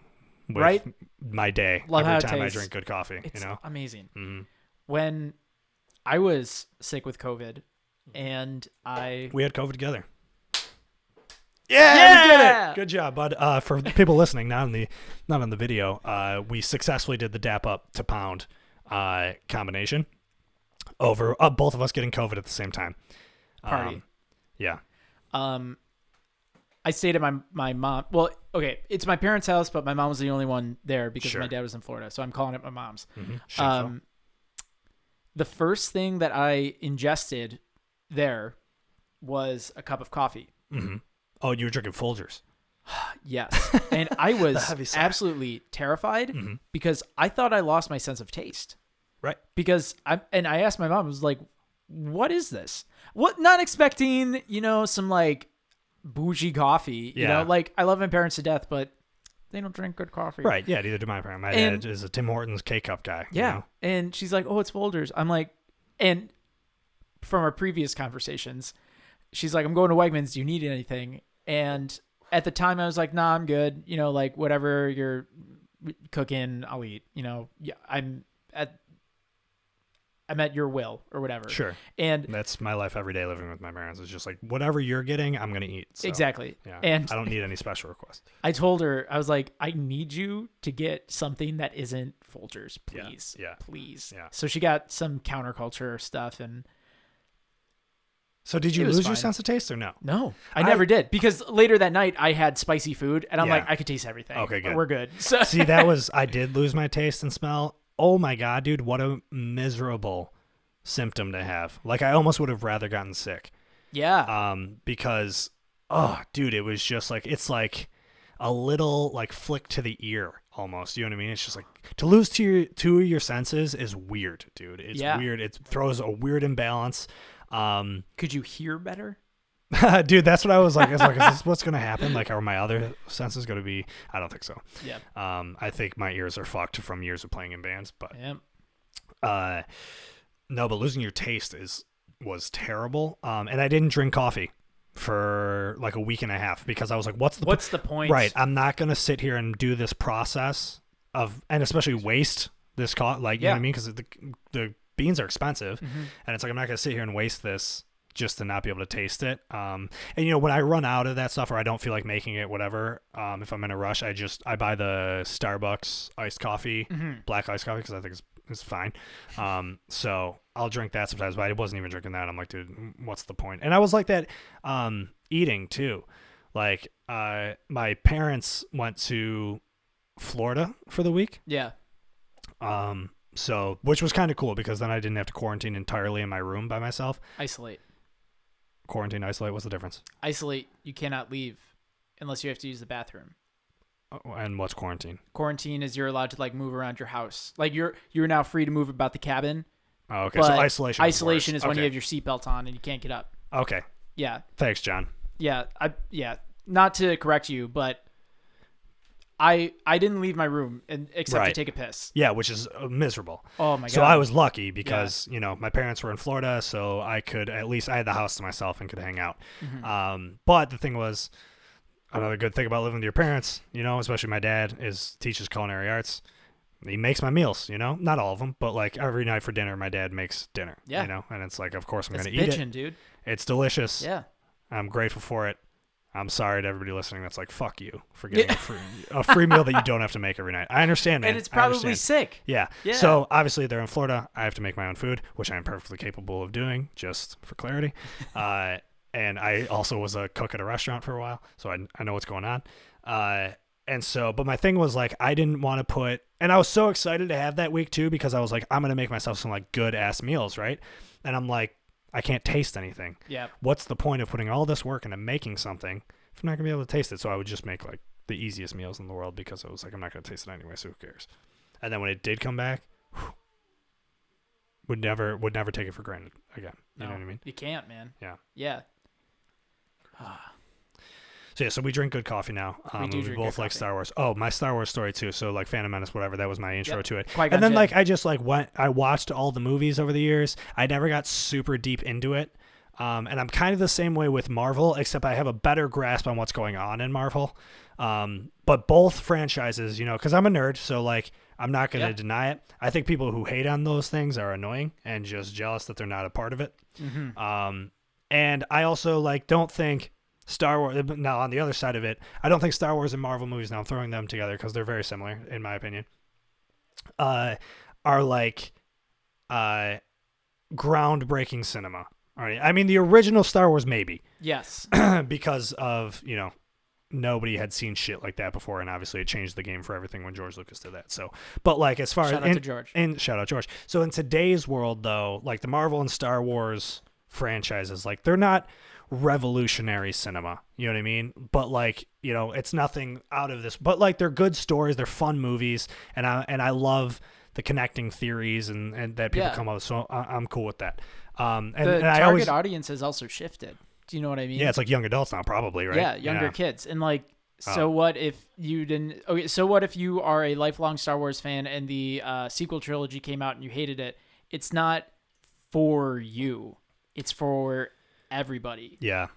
with my day every time I drink good coffee. It's you know, amazing. Mm-hmm. When I was sick with COVID, and we had COVID together. Yeah, we did it. Good job, bud. For people listening, not on the video, we successfully did the dap up to pound combination over both of us getting COVID at the same time. Party. Yeah. I stayed at my mom. Well, okay, it's my parents' house, but my mom was the only one there because my dad was in Florida, so I'm calling it my mom's. Mm-hmm. The first thing that I ingested there was a cup of coffee. Mm-hmm. Oh, you were drinking Folgers. Yes. And I was absolutely terrified because I thought I lost my sense of taste. Right. Because I asked my mom, I was like, what is this? What? Not expecting, you know, some like bougie coffee, you know, like I love my parents to death, but they don't drink good coffee. Right. Yeah. Neither do my parents. My dad is a Tim Hortons K-Cup guy. Yeah. You know? And she's like, oh, it's Folgers. I'm like, and from our previous conversations, she's like, I'm going to Wegmans. Do you need anything? And at the time I was like, nah, I'm good. You know, like whatever you're cooking, I'll eat, you know, I'm at your will or whatever. Sure. And that's my life every day living with my parents. It's just like, whatever you're getting, I'm going to eat. So, exactly. Yeah. And I don't need any special requests. I told her, I was like, I need you to get something that isn't Folgers, please. Yeah. Please. Yeah. So she got some counterculture stuff and. So did you lose your sense of taste or no? No, I never did because later that night I had spicy food and I'm like, I could taste everything. Okay, good. We're good. So see, I did lose my taste and smell. Oh my God, dude, what a miserable symptom to have. Like I almost would have rather gotten sick. Yeah. Because, oh dude, it was just like, it's like a little like flick to the ear almost. You know what I mean? It's just like to lose two of your senses is weird, dude. It's weird. It throws a weird imbalance. Could you hear better? Dude, that's what I was like. I was like, is this what's going to happen? Like, are my other senses going to be? I don't think so. Yeah. I think my ears are fucked from years of playing in bands, but no, but losing your taste was terrible. And I didn't drink coffee for like a week and a half because I was like, what's the point? Right. I'm not going to sit here and do this process and especially waste this like, you know what I mean? Because the beans are expensive and it's like, I'm not going to sit here and waste this just to not be able to taste it. And you know, when I run out of that stuff or I don't feel like making it, whatever, if I'm in a rush, I buy the Starbucks iced coffee, black iced coffee, because I think it's fine. So I'll drink that sometimes, but I wasn't even drinking that. I'm like, dude, what's the point? And I was like that eating too. Like my parents went to Florida for the week. Yeah. So which was kind of cool because then I didn't have to quarantine entirely in my room by myself. Isolate. Quarantine, isolate. What's the difference? Isolate. You cannot leave unless you have to use the bathroom. And what's quarantine? Quarantine is you're allowed to like move around your house. Like you're now free to move about the cabin. Oh, okay. So isolation. Isolation is when you have your seatbelt on and you can't get up. Okay. Yeah. Thanks, John. Yeah. Not to correct you, but I didn't leave my room except to take a piss. Yeah, which is miserable. Oh my God. So I was lucky because, you know, my parents were in Florida, so I had the house to myself and could hang out. But the thing was, another good thing about living with your parents, you know, especially my dad, teaches culinary arts. he makes my meals, not all of them, but like every night for dinner, my dad makes dinner, yeah. And it's like, of course I'm going to eat it. Dude. It's delicious. Yeah. I'm grateful for it. I'm sorry to everybody listening that's like, fuck you for getting a free meal that you don't have to make every night. I understand, man. And it's probably sick. Yeah. So obviously they're in Florida. I have to make my own food, which I'm perfectly capable of doing, just for clarity. And I also was a cook at a restaurant for a while, so I know what's going on. But my thing was like, I didn't want to put, and I was so excited to have that week too, because I was like, I'm going to make myself some like good ass meals. Right. And I'm like, I can't taste anything. Yeah. What's the point of putting all this work into making something if I'm not gonna be able to taste it? So I would just make like the easiest meals in the world, because I was like, I'm not gonna taste it anyway, so who cares? And then when it did come back, would never take it for granted again. You know what I mean? You can't, man. Yeah. Yeah. So we drink good coffee now. We both like Star Wars. Oh, my Star Wars story too. So like Phantom Menace, whatever, that was my intro to it. Qui-Gon and then Jinn. like I just like I watched all the movies over the years. I never got super deep into it. And I'm kind of the same way with Marvel, except I have a better grasp on what's going on in Marvel. But both franchises, because I'm a nerd, so like I'm not going to deny it. I think people who hate on those things are annoying and just jealous that they're not a part of it. Mm-hmm. And I also like don't think Star Wars, now on the other side of it, I don't think Star Wars and Marvel movies, now I'm throwing them together because they're very similar in my opinion, are like groundbreaking cinema. All right. I mean, the original Star Wars, maybe. Yes. Because of, nobody had seen shit like that before, and obviously it changed the game for everything when George Lucas did that. So, but like as far shout as out to George. And shout out George. So in today's world though, like the Marvel and Star Wars franchises, like they're not revolutionary cinema, you know what I mean? But like, it's nothing out of this, but like they're good stories, they're fun movies, and I love the connecting theories and that people come up with, so I'm cool with that. And the target audience has also shifted. Do you know what I mean? Yeah, it's like young adults now, probably, right? Yeah, younger kids. And like, so what if you didn't? Okay, so what if you are a lifelong Star Wars fan and the sequel trilogy came out and you hated it? It's not for you. It's for everybody. Yeah.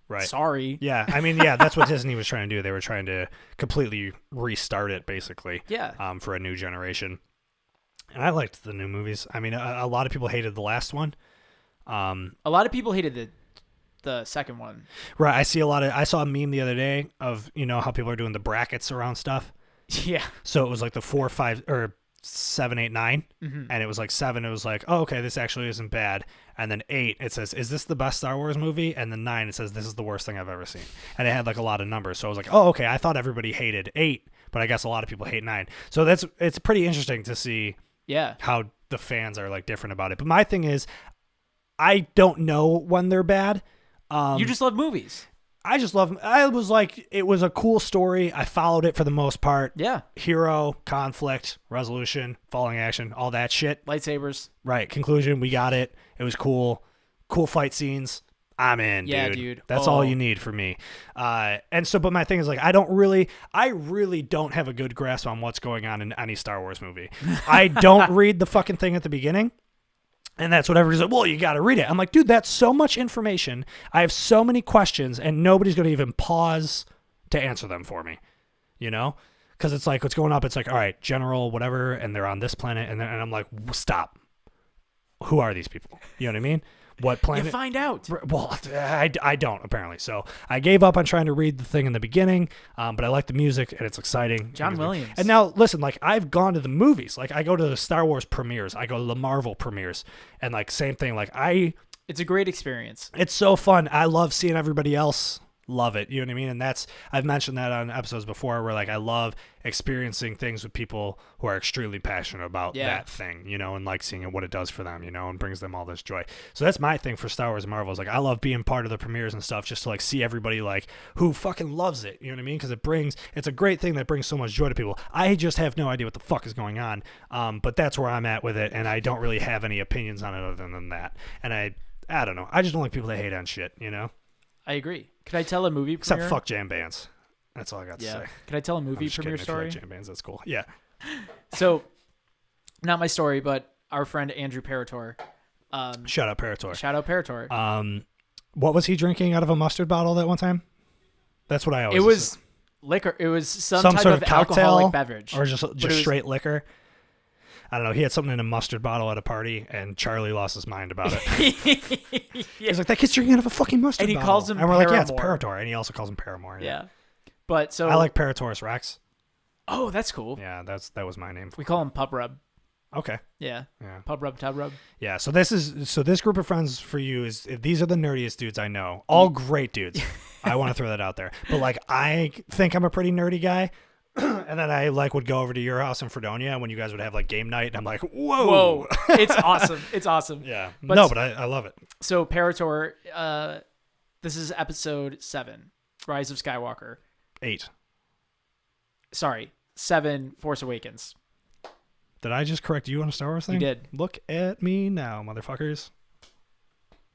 Right. Sorry. Yeah. I mean, yeah, that's what Disney was trying to do. They were trying to completely restart it, basically. Yeah. For a new generation. And I liked the new movies. I mean, a lot of people hated the last one. A lot of people hated the second one. Right. I saw a meme the other day of, how people are doing the brackets around stuff. Yeah. So it was like the 4, 5, or 7, 8, 9, mm-hmm. and it was like 7. It was like, oh, okay, this actually isn't bad. And then 8, it says, is this the best Star Wars movie? And then 9, it says, this is the worst thing I've ever seen. And it had like a lot of numbers. So I was like, oh, okay, I thought everybody hated 8, but I guess a lot of people hate 9. So it's pretty interesting to see how the fans are like different about it. But my thing is, I don't know when they're bad. You just love movies. I just love them. I was like, it was a cool story. I followed it for the most part. Yeah. Hero, conflict, resolution, falling action, all that shit. Lightsabers. Right. Conclusion, we got it. It was cool. Cool fight scenes. I'm in, dude. That's all you need for me. But my thing is like, I really don't have a good grasp on what's going on in any Star Wars movie. I don't read the fucking thing at the beginning. And that's what everybody's like, well, you got to read it. I'm like, dude, that's so much information. I have so many questions, and nobody's going to even pause to answer them for me, Because it's like, what's going up? It's like, all right, general, whatever, and they're on this planet. And I'm like, stop. Who are these people? You know what I mean? What planet? You find out. Well, I don't, apparently. So I gave up on trying to read the thing in the beginning, but I like the music, and it's exciting. John Williams. And now, listen, like, I've gone to the movies. Like, I go to the Star Wars premieres. I go to the Marvel premieres. And, like, same thing. Like, it's a great experience. It's so fun. I love seeing everybody else love it. You know what I mean? And I've mentioned that on episodes before where, like, I love experiencing things with people who are extremely passionate about that thing, and like seeing what it does for them, and brings them all this joy. So that's my thing for Star Wars and Marvel is like, I love being part of the premieres and stuff just to like see everybody like who fucking loves it. You know what I mean? Because it's a great thing that brings so much joy to people. I just have no idea what the fuck is going on. But that's where I'm at with it. And I don't really have any opinions on it other than that. And I don't know. I just don't like people that hate on shit, I agree. Could I tell a movie premiere? Except fuck jam bands. That's all I got to say. Could I tell a movie premiere story? Jam bands, that's cool. Yeah. So, not my story, but our friend Andrew Parator. Shout out Parator. What was he drinking out of a mustard bottle that one time? That's what I always. It was liquor. It was some type sort of cocktail alcoholic beverage, or just straight liquor. I don't know. He had something in a mustard bottle at a party, and Charlie lost his mind about it. He's like, that kid's drinking out of a fucking mustard bottle. And he calls him and we're like, yeah, it's Paramore. Parator. And he also calls him Paramore. Yeah. But so I like Parasaurus Rex. Oh, that's cool. Yeah, that was my name. We call him Pub Rub. Okay. Yeah. Yeah. Pub Rub, Tub Rub. Yeah. So this group of friends for you these are the nerdiest dudes I know. All great dudes. I want to throw that out there. But like, I think I'm a pretty nerdy guy. And then I would go over to your house in Fredonia when you guys would have game night, and I'm like, whoa. It's awesome. It's awesome. Yeah. But I love it. So Parator, this is episode 7, Rise of Skywalker. 8. Sorry, 7, Force Awakens. Did I just correct you on a Star Wars thing? You did. Look at me now, motherfuckers.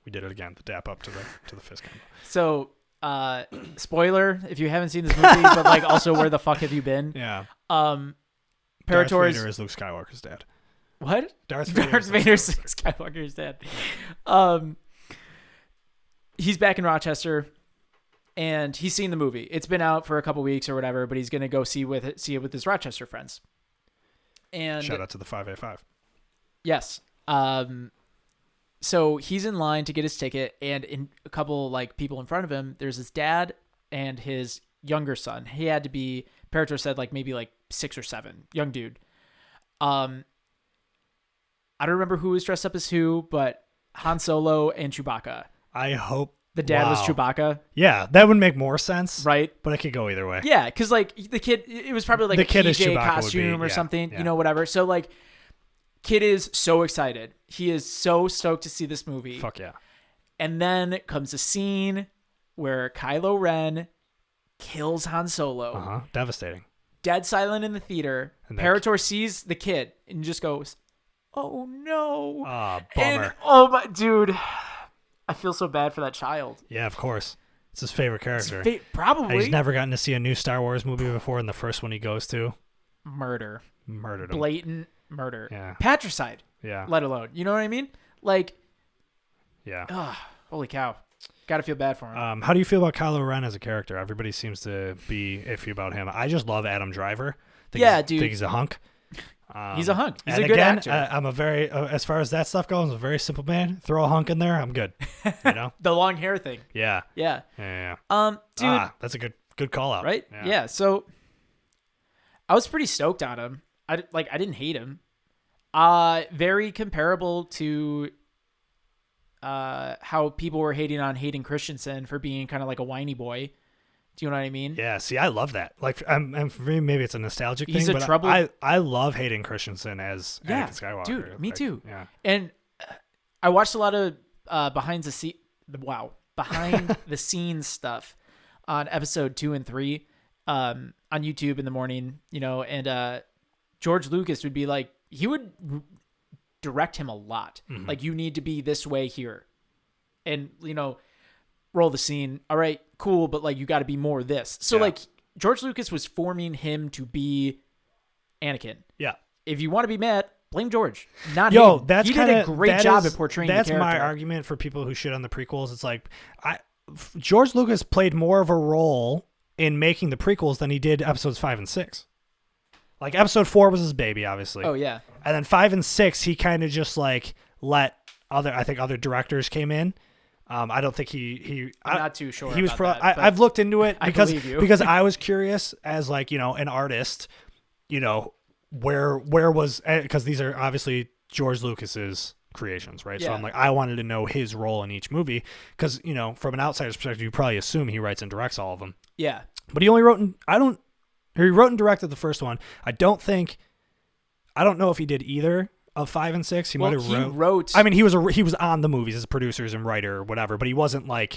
We did it again. The dap up to the fist combo. So, spoiler if you haven't seen this movie, but also where the fuck have you been? Yeah. Parator Darth Vader is Luke Skywalker's dad. What? Darth Vader's Skywalker's dad. He's back in Rochester, and he's seen the movie. It's been out for a couple weeks or whatever, but he's gonna go see it with his Rochester friends. And shout out to the 5A5. Yes. So he's in line to get his ticket, and in a couple people in front of him, there's his dad and his younger son. He had to be, Parator said maybe 6 or 7, young dude. I don't remember who was dressed up as who, but Han Solo and Chewbacca. I hope the dad was Chewbacca. Yeah, that would make more sense. Right. But it could go either way. Yeah, because the kid, it was probably the a kid PJ costume or something, whatever. So kid is so excited. He is so stoked to see this movie. Fuck yeah. And then comes a scene where Kylo Ren kills Han Solo. Uh-huh. Devastating. Dead silent in the theater. Parator sees the kid and just goes, "Oh no." Bummer. And, oh my dude. I feel so bad for that child. Yeah, of course. It's his favorite character. Probably. And he's never gotten to see a new Star Wars movie before, and the first one he goes to. Murdered him. Blatant murder. Yeah. Patricide. Yeah. Let alone. You know what I mean? Yeah. Holy cow. Gotta feel bad for him. How do you feel about Kylo Ren as a character? Everybody seems to be iffy about him. I just love Adam Driver. Dude. I think he's a hunk. He's a hunk. He's a good actor. I'm a very, as far as that stuff goes, I'm a very simple man. Throw a hunk in there, I'm good. You know? The long hair thing. Yeah. Yeah. Dude. That's a good call out. Right? Yeah. So I was pretty stoked on him. I didn't hate him. Very comparable to how people were hating on Hayden Christensen for being kind of like a whiny boy. Do you know what I mean? Yeah. See, I love that. I'm for me, maybe it's a nostalgic He's thing, a but trouble. I love Hayden Christensen as Anakin Skywalker. Dude, me too. Yeah. And I watched a lot of behind the scenes stuff on episode 2 and 3 on YouTube in the morning, and George Lucas would be he would direct him a lot. Mm-hmm. You need to be this way here. And, roll the scene. All right, cool. But you got to be more this. So George Lucas was forming him to be Anakin. Yeah. If you want to be mad, blame George. Not him. He did a great job at portraying the character. That's my argument for people who shit on the prequels. It's George Lucas played more of a role in making the prequels than he did episodes 5 and 6. Episode 4 was his baby, obviously. Oh yeah. And then 5 and 6, he kind of just let other directors came in. I don't think I'm not too sure. He was about that, I've looked into it because I was curious as an artist, where was, because these are obviously George Lucas's creations, right? Yeah. So I wanted to know his role in each movie because, from an outsider's perspective, you probably assume he writes and directs all of them. Yeah. But he only wrote he wrote and directed the first one. I don't know if he did either of 5 and 6. He might have wrote. I mean, he was on the movies as producers and writer or whatever, but he wasn't I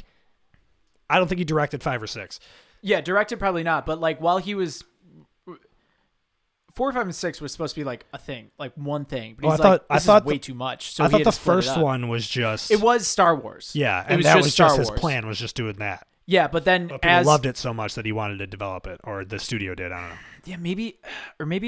don't think he directed 5 or 6. Yeah, directed probably not, but while he was 4, 5, and 6 was supposed to be a thing, one thing. But I thought way too much. So I thought the first one was just. It was Star Wars. Yeah, and that was just his plan, was just doing that. Yeah, but then people loved it so much that he wanted to develop it, or the studio did. I don't know. Yeah, maybe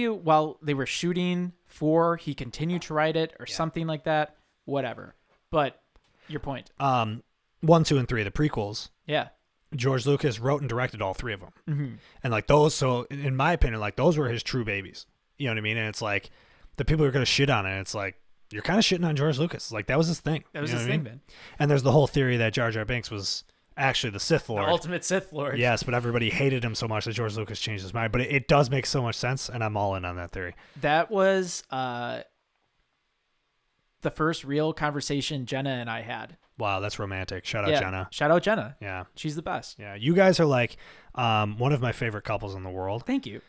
while they were shooting 4, he continued to write it or something like that. Whatever. But your point. 1, 2, and 3, the prequels. Yeah. George Lucas wrote and directed all 3 of them. Mm-hmm. And like those, so in my opinion, like those were his true babies. You know what I mean? And it's like the people who are going to shit on it, it's like, you're kind of shitting on George Lucas. Like that was his thing. That was his thing, man. And there's the whole theory that Jar Jar Binks was actually the Sith Lord. The ultimate Sith Lord. Yes, but everybody hated him so much that George Lucas changed his mind. But it does make so much sense, and I'm all in on that theory. That was the first real conversation Jenna and I had. Wow, that's romantic. Shout out Jenna. Shout out Jenna. Yeah. She's the best. Yeah, you guys are like one of my favorite couples in the world. Thank you.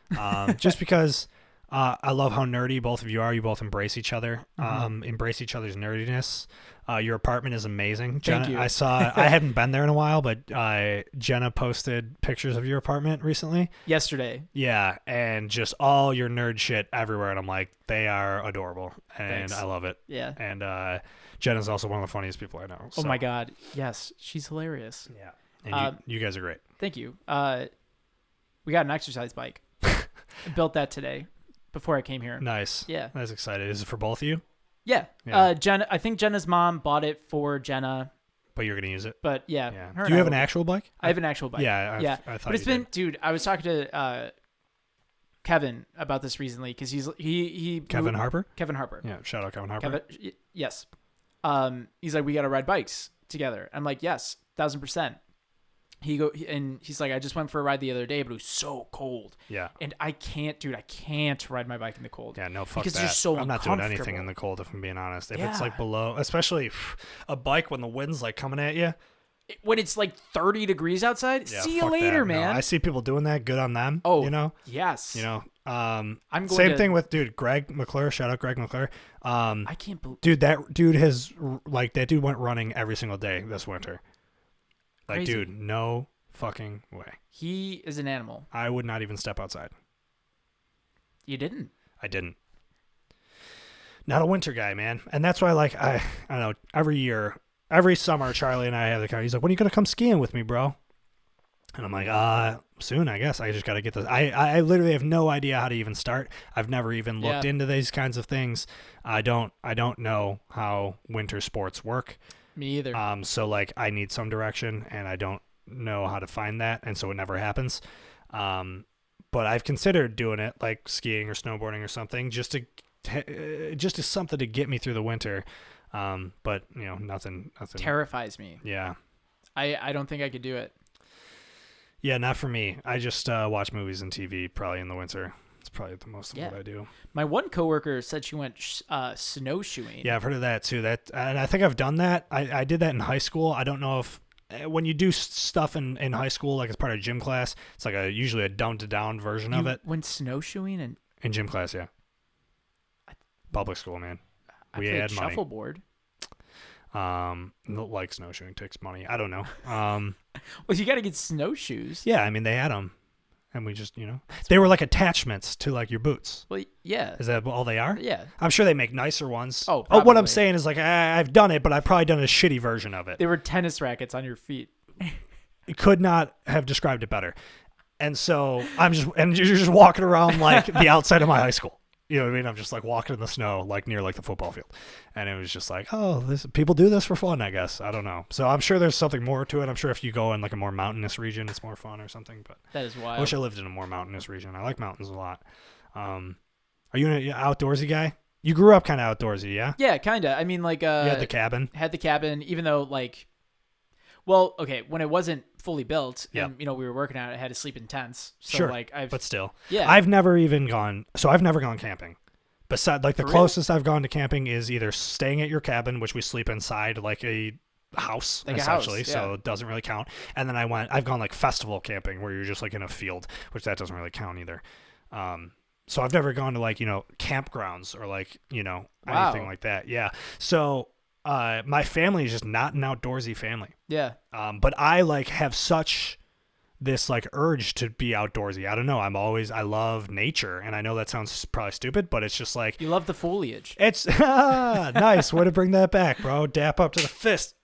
Just because I love how nerdy both of you are. You both embrace each other, embrace each other's nerdiness. Your apartment is amazing. Jenna, Thank you. I hadn't been there in a while, but Jenna posted pictures of your apartment recently. Yesterday. Yeah, and just all your nerd shit everywhere. And I'm like, they are adorable. And Thanks. I love it. Yeah. And Jenna's also one of the funniest people I know. So. Oh my God. Yes. She's hilarious. Yeah. And you guys are great. Thank you. We got an exercise bike. I built that today before I came here. Nice. Yeah. I was excited. Is it for both of you? Yeah. Jenna, I think Jenna's mom bought it for Jenna. But you're going to use it? But yeah. Do you have an actual bike? I have an actual bike. Yeah. I thought but it's been, dude, I was talking to Kevin about this recently because he Kevin Harper? Kevin Harper. Yeah. Shout out Kevin Harper. Yes. He's like, we got to ride bikes together. I'm like, yes, 1,000%. He's like, I just went for a ride the other day, but it was so cold. Yeah. And I can't ride my bike in the cold. Yeah, no, fuck because that. it's just so I'm not doing anything in the cold, if I'm being honest. If it's like below, especially a bike when the wind's like coming at you. When it's like 30 degrees outside, see you later, that. man. No, I see people doing that. Good on them. Oh, you know? yes. You know, I'm going same thing with Greg McClure. Shout out Greg McClure. I can't believe, dude, that dude went running every single day this winter. Like, crazy. Dude, no fucking way. He is an animal. I would not even step outside. You didn't? I didn't. Not a winter guy, man. And that's why, like, I don't know, every summer, Charlie and I have the kind. He's like, when are you going to come skiing with me, bro? And I'm like, soon, I guess. I just got to get this. I literally have no idea how to even start. I've never even looked into these kinds of things. I don't know how winter sports work. Me either. So, like, I need some direction, and I don't know how to find that, and so it never happens. But I've considered doing it, like skiing or snowboarding or something, just as something to get me through the winter. But you know, nothing terrifies me. Yeah, I don't think I could do it. Yeah, not for me. I just watch movies and TV probably in the winter. It's probably the most of what I do. My one coworker said she went snowshoeing. Yeah, I've heard of that too. And I think I've done that. I did that in high school. I don't know if when you do stuff in high school, like as part of gym class, it's like usually a down version of it. Went snowshoeing in gym class, yeah. Public school, man. We had money. Shuffleboard. Like snowshoeing takes money. I don't know. Well, you got to get snowshoes. Yeah, I mean they had them, and we just they were like attachments to like your boots. Well, yeah. Is that all they are? Yeah. I'm sure they make nicer ones. Oh, probably. What I'm saying is like I've done it, but I've probably done a shitty version of it. They were tennis rackets on your feet. Could not have described it better. And so you're just walking around like the outside of my high school. You know what I mean? I'm just like walking in the snow, like near like the football field. And it was just like, people do this for fun, I guess. I don't know. So I'm sure there's something more to it. I'm sure if you go in like a more mountainous region, it's more fun or something. But that is wild. I wish I lived in a more mountainous region. I like mountains a lot. Are you an outdoorsy guy? You grew up kind of outdoorsy, yeah? Yeah, kind of. I mean, like... you had the cabin? Had the cabin, even though like... Well, okay, when it wasn't fully built, and we were working on it, I had to sleep in tents. So, sure, like, but still. Yeah. I've never gone camping. Besides, like the closest I've gone to camping is either staying at your cabin, which we sleep inside like a house, like essentially, a house, so it doesn't really count. And then I've gone like festival camping where you're just like in a field, which that doesn't really count either. So I've never gone to like, campgrounds or like, anything like that. Yeah. So my family is just not an outdoorsy family. Yeah. But I like have such this like urge to be outdoorsy. I don't know. I love nature, and I know that sounds probably stupid, but it's just like you love the foliage. It's nice. Way to bring that back, bro. Dap up to the fist.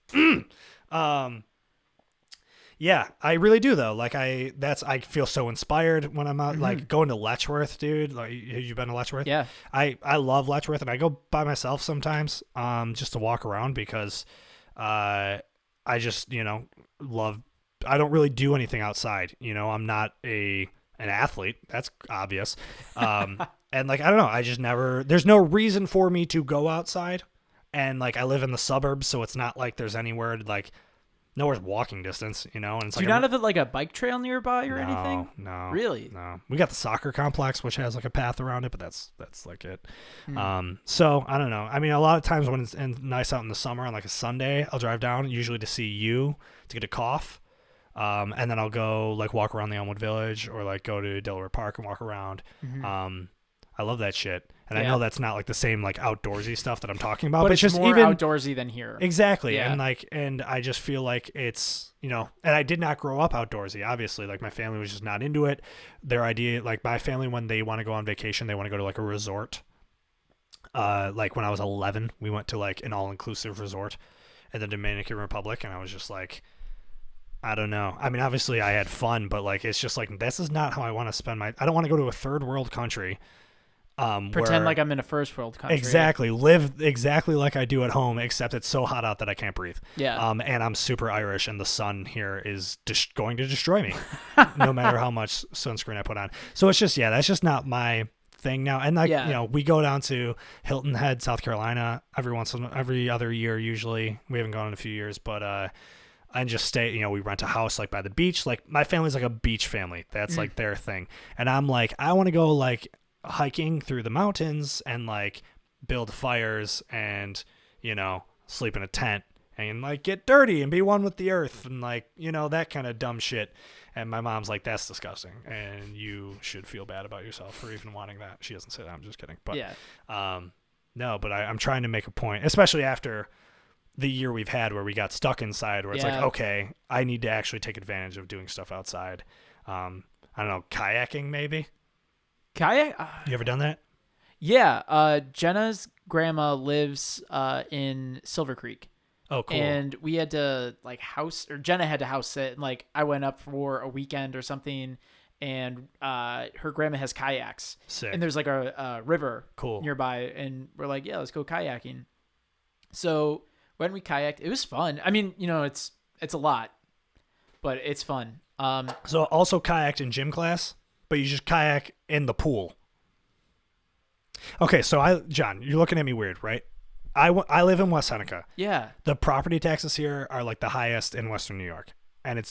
Yeah, I really do though. Like I feel so inspired when I'm out, like going to Letchworth, dude. Like, have you been to Letchworth? Yeah. I love Letchworth, and I go by myself sometimes, just to walk around because, I just love I don't really do anything outside. You know, I'm not an athlete. That's obvious. And like, I don't know. I just never, there's no reason for me to go outside. And like, I live in the suburbs, so it's not like there's anywhere to like, nowhere's walking distance, you know? And it's do you not have like a bike trail nearby or anything? No. Really? No. We got the soccer complex, which has like a path around it, but that's like it. So I don't know. I mean, a lot of times when it's nice out in the summer on like a Sunday, I'll drive down usually to see you to get a cough. And then I'll go like walk around the Elmwood Village or like go to Delaware Park and walk around. I love that shit. And I know that's not like the same like outdoorsy stuff that I'm talking about, but it's just more even outdoorsy than here. Exactly. Yeah. And I just feel like it's, you know, and I did not grow up outdoorsy, obviously. Like my family was just not into it. Their idea, like my family, when they want to go on vacation, they want to go to like a resort. Like when I was 11, we went to like an all-inclusive resort in the Dominican Republic, and I was just like, I don't know. I mean, obviously I had fun, but like it's just like, this is not how I want to spend I don't want to go to a third world country. Pretend like I'm in a first world country. Exactly. Live exactly like I do at home, except it's so hot out that I can't breathe. Yeah. And I'm super Irish, and the sun here is going to destroy me, no matter how much sunscreen I put on. So it's just, that's just not my thing now. And like, you know, we go down to Hilton Head, South Carolina, every other year usually. We haven't gone in a few years, but and just stay, you know, we rent a house like by the beach. Like my family's like a beach family. That's like their thing. And I'm like, I want to go like hiking through the mountains and like build fires and, you know, sleep in a tent and like get dirty and be one with the earth and like, you know, that kind of dumb shit. And my mom's like, that's disgusting and you should feel bad about yourself for even wanting that. She doesn't say that. I'm just kidding. But no, but I'm trying to make a point, especially after the year we've had where we got stuck inside, where it's like, okay, I need to actually take advantage of doing stuff outside. I don't know, kayaking maybe. Kayak? You ever done that? Yeah. Jenna's grandma lives in Silver Creek. Oh, cool. And we had to like Jenna had to house sit, and like I went up for a weekend or something, and her grandma has kayaks. Sick. And there's like a river nearby, and we're like, yeah, let's go kayaking. So when we kayaked, it was fun. I mean, you know, it's a lot, but it's fun. So also kayaked in gym class, but you just kayak in the pool. Okay, so John, you're looking at me weird, right? I live in West Seneca. Yeah. The property taxes here are like the highest in Western New York, and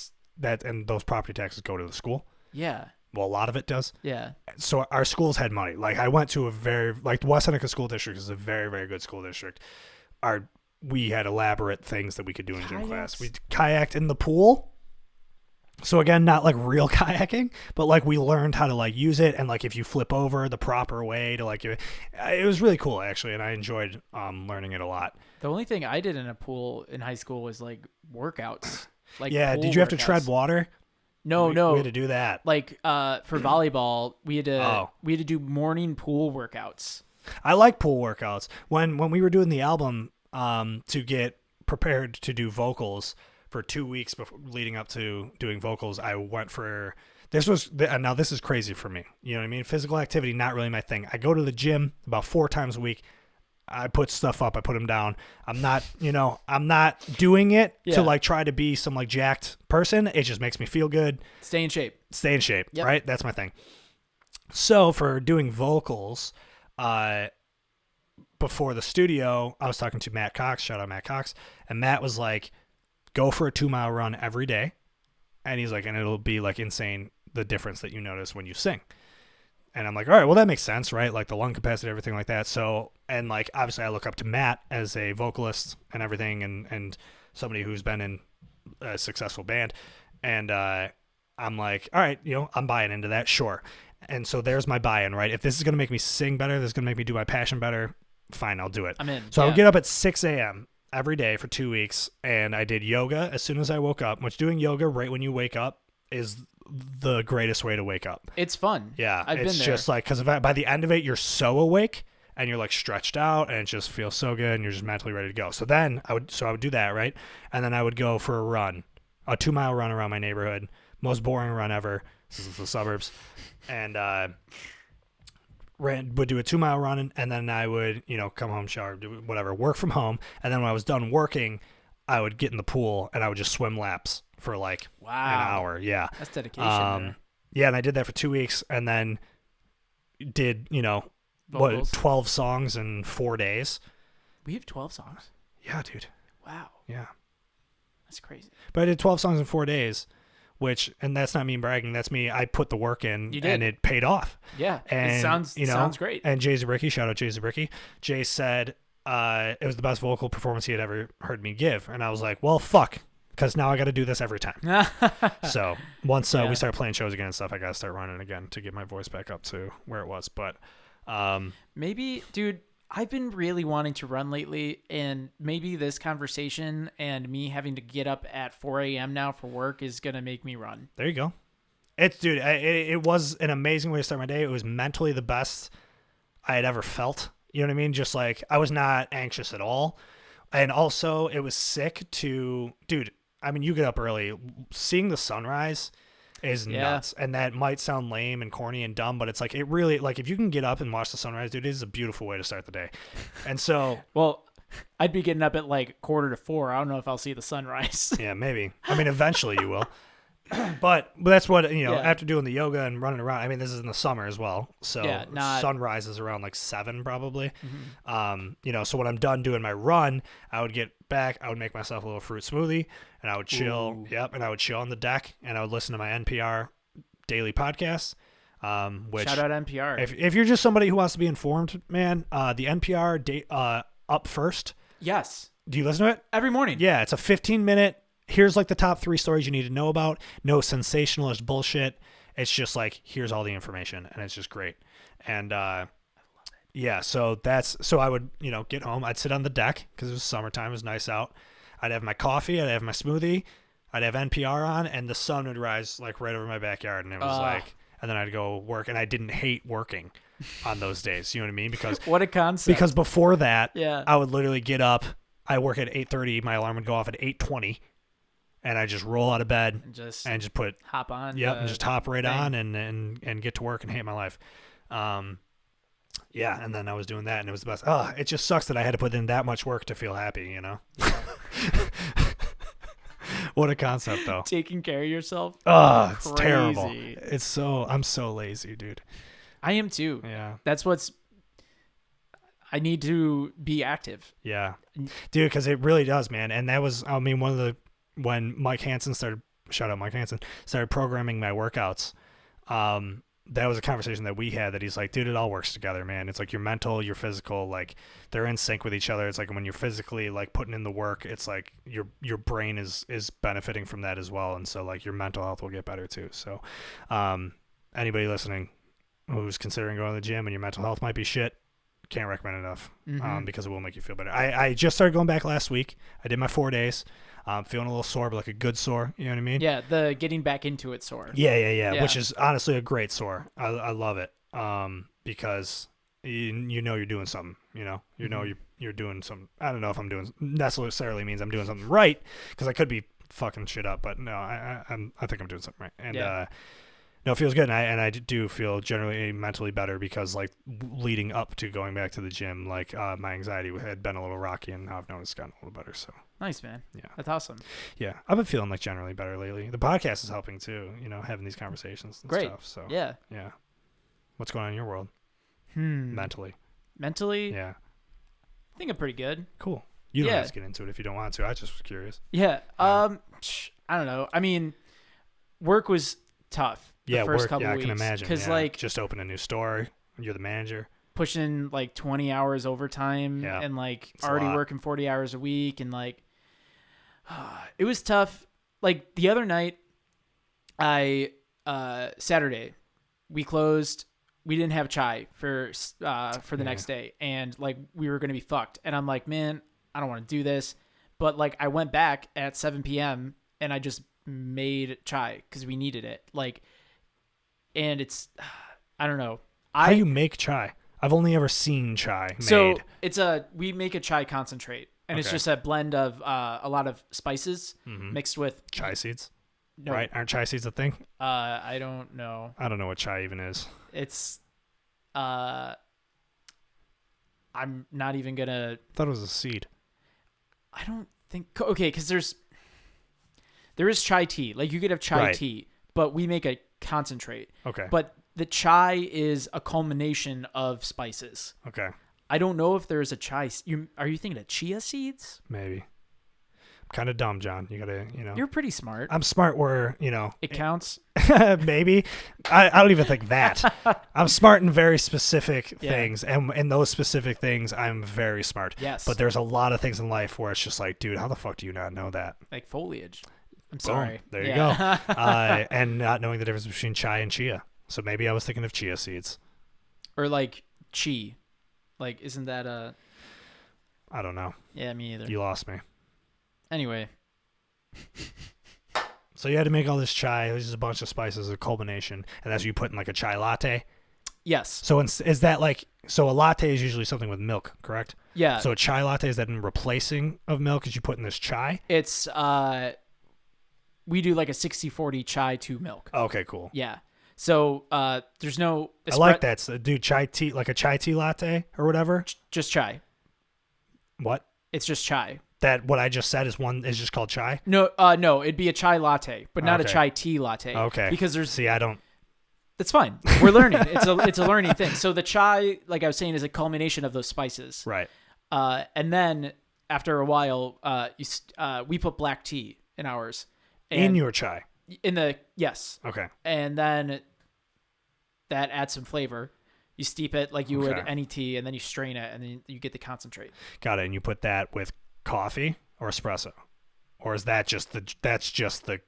and those property taxes go to the school. Yeah. Well, a lot of it does. Yeah. So our schools had money. Like I went to the West Seneca School District is a very, very good school district. We had elaborate things that we could do in gym class. We kayaked in the pool. So again, not like real kayaking, but like we learned how to like use it, and like if you flip over the proper way to like, it was really cool actually, and I enjoyed learning it a lot. The only thing I did in a pool in high school was like workouts. Like did you have to tread water? No. We had to do that. Like for volleyball, we had to do morning pool workouts. I like pool workouts. When we were doing the album to get prepared to do vocals for 2 weeks leading up to doing vocals, I went for now this is crazy for me. You know what I mean? Physical activity, not really my thing. I go to the gym about 4 times a week. I put stuff up. I put them down. I'm not doing it to like try to be some like jacked person. It just makes me feel good. Stay in shape. Yep. Right? That's my thing. So for doing vocals, before the studio, I was talking to Matt Cox, shout out Matt Cox, and Matt was like, go for a 2-mile run every day. And he's like, and it'll be like insane the difference that you notice when you sing. And I'm like, all right, well, that makes sense, right? Like the lung capacity, everything like that. So, and like, obviously I look up to Matt as a vocalist and everything, and somebody who's been in a successful band. And I'm like, all right, you know, I'm buying into that. Sure. And so there's my buy-in, right? If this is going to make me sing better, this is going to make me do my passion better, fine, I'll do it. I'm in. So I would get up at 6 a.m. every day for 2 weeks, and I did yoga as soon as I woke up, which doing yoga right when you wake up is the greatest way to wake up. It's fun. Yeah. I've been there. It's just like, because by the end of it, you're so awake and you're like stretched out and it just feels so good and you're just mentally ready to go. So then I would do that, right? And then I would go for a run, a 2-mile run around my neighborhood, most boring run ever. This is the suburbs. And would do a 2-mile run, and then I would, you know, come home, shower, do whatever, work from home. And then when I was done working, I would get in the pool and I would just swim laps for like wow. an hour. Yeah. That's dedication. Yeah, and I did that for 2 weeks and then did, Vocals. 12 songs in 4 days. We have 12 songs. Yeah, dude. Wow. Yeah. That's crazy. But I did 12 songs in 4 days, and that's not me bragging. That's me. I put the work in and it paid off. Yeah. And, it sounds great. And Jay Zabricki, shout out Jay Zabricki. Jay said it was the best vocal performance he had ever heard me give. And I was like, well, fuck. Because now I got to do this every time. So once we start playing shows again and stuff, I got to start running again to get my voice back up to where it was. But maybe, dude, I've been really wanting to run lately, and maybe this conversation and me having to get up at 4 a.m. now for work is going to make me run. There you go. It was an amazing way to start my day. It was mentally the best I had ever felt. You know what I mean? Just like I was not anxious at all. And also it was sick to, dude, I mean, you get up early, seeing the sunrise is nuts. And that might sound lame and corny and dumb, but it's like, it really, like if you can get up and watch the sunrise, dude, it is a beautiful way to start the day. And so, well, I'd be getting up at like 3:45. I don't know if I'll see the sunrise. Yeah, maybe. I mean, eventually you will. But that's what, after doing the yoga and running around, I mean, this is in the summer as well. So sunrise is around like 7 probably. Mm-hmm. So when I'm done doing my run, I would get back, I would make myself a little fruit smoothie and I would chill. Ooh. Yep. And I would chill on the deck and I would listen to my NPR daily podcast. Which shout out NPR. If you're just somebody who wants to be informed, man, the NPR Up First. Yes. Do you listen to it? Every morning. Yeah. It's a 15-minute. Here's like the top 3 stories you need to know about. No sensationalist bullshit. It's just like, here's all the information. And it's just great. And I love it. Yeah, so I would, get home. I'd sit on the deck because it was summertime. It was nice out. I'd have my coffee. I'd have my smoothie. I'd have NPR on. And the sun would rise like right over my backyard. And it was like, and then I'd go work. And I didn't hate working on those days. You know what I mean? Because what a concept. Because before that, I would literally get up. I work at 8:30. My alarm would go off at 8:20. And I just roll out of bed and just put hop on. Yep, and just hop right on and get to work and hate my life. And then I was doing that and it was the best. It just sucks that I had to put in that much work to feel happy, What a concept though. Taking care of yourself. It's crazy. Terrible. I'm so lazy, dude. I am too. Yeah. I need to be active. Yeah. Dude, because it really does, man. And that was, when Mike Hansen started programming my workouts, that was a conversation that we had that he's like, dude, it all works together, man. It's like your mental, your physical, like they're in sync with each other. It's like when you're physically like putting in the work, it's like your brain is benefiting from that as well. And so like your mental health will get better too. So anybody listening who's considering going to the gym and your mental health might be shit, can't recommend it enough. Because it will make you feel better. I just started going back last week. I did my 4 days. Feeling a little sore, but like a good sore. You know what I mean? Yeah, the getting back into it sore. Yeah. Which is honestly a great sore. I love it. Because you know you're doing something. You're doing something. I don't know if I'm doing necessarily means I'm doing something right because I could be fucking shit up, but no, I think I'm doing something right. And no, it feels good, and I do feel generally mentally better because like leading up to going back to the gym, like my anxiety had been a little rocky, and now I've noticed it's gotten a little better. So nice, man. Yeah, that's awesome. Yeah, I've been feeling like generally better lately. The podcast is helping too. Having these conversations and stuff. So yeah. What's going on in your world? Mentally. Yeah, I think I'm pretty good. Cool. You don't have to get into it if you don't want to. I just was curious. Yeah. I don't know. I mean, work was tough. Yeah, first couple I weeks. can imagine. Because just open a new store. You're the manager. Pushing like 20 hours overtime and like it's already working 40 hours a week. And like, it was tough. Like the other night, Saturday, we closed. We didn't have chai for the next day. And like, we were going to be fucked. And I'm like, man, I don't want to do this. But like, I went back at 7 p.m. and I just made chai because we needed it. Like, and it's, I don't know. How do you make chai? I've only ever seen chai made. So we make a chai concentrate, and it's just a blend of a lot of spices mixed with chai seeds. No. Right? Aren't chai seeds a thing? I don't know. I don't know what chai even is. It's, I'm not even gonna. I thought it was a seed. I don't think. Okay, because there's There is chai tea. Like, you could have chai Right. tea, but we make a concentrate. Okay. But the chai is a culmination of spices. Okay. I don't know if there's a chai. Are you thinking of chia seeds? Maybe. I'm kind of dumb, John. You gotta, You're pretty smart. I'm smart where, It counts. maybe. I don't even think that. I'm smart in very specific things, and in those specific things, I'm very smart. Yes. But there's a lot of things in life where it's just like, dude, how the fuck do you not know that? Like foliage. I'm Boom. sorry. There you go. And not knowing the difference between chai and chia. So maybe I was thinking of chia seeds. Or like chi. Like, isn't that a... I don't know. Yeah, me either. You lost me. Anyway. So you had to make all this chai. There's just a bunch of spices, a culmination, and that's what you put in like a chai latte. Yes. So is that like, so a latte is usually something with milk, correct? Yeah. So a chai latte, is that in replacing of milk as you put in this chai? It's, we do like a 60-40 chai to milk. Okay, cool. Yeah. So, there's no... I like that. So, dude, chai tea, like a chai tea latte or whatever? Just chai. What? It's just chai. That what I just said is just called chai? No, it'd be a chai latte, but not a chai tea latte. Okay. Because there's... See, I don't... That's fine. We're learning. It's a learning thing. So the chai, like I was saying, is a culmination of those spices. Right. And then after a while, we put black tea in ours. In your chai? Yes. Okay. And then that adds some flavor. You steep it like you would any tea, and then you strain it, and then you get the concentrate. Got it. And you put that with coffee or espresso? Or is that just the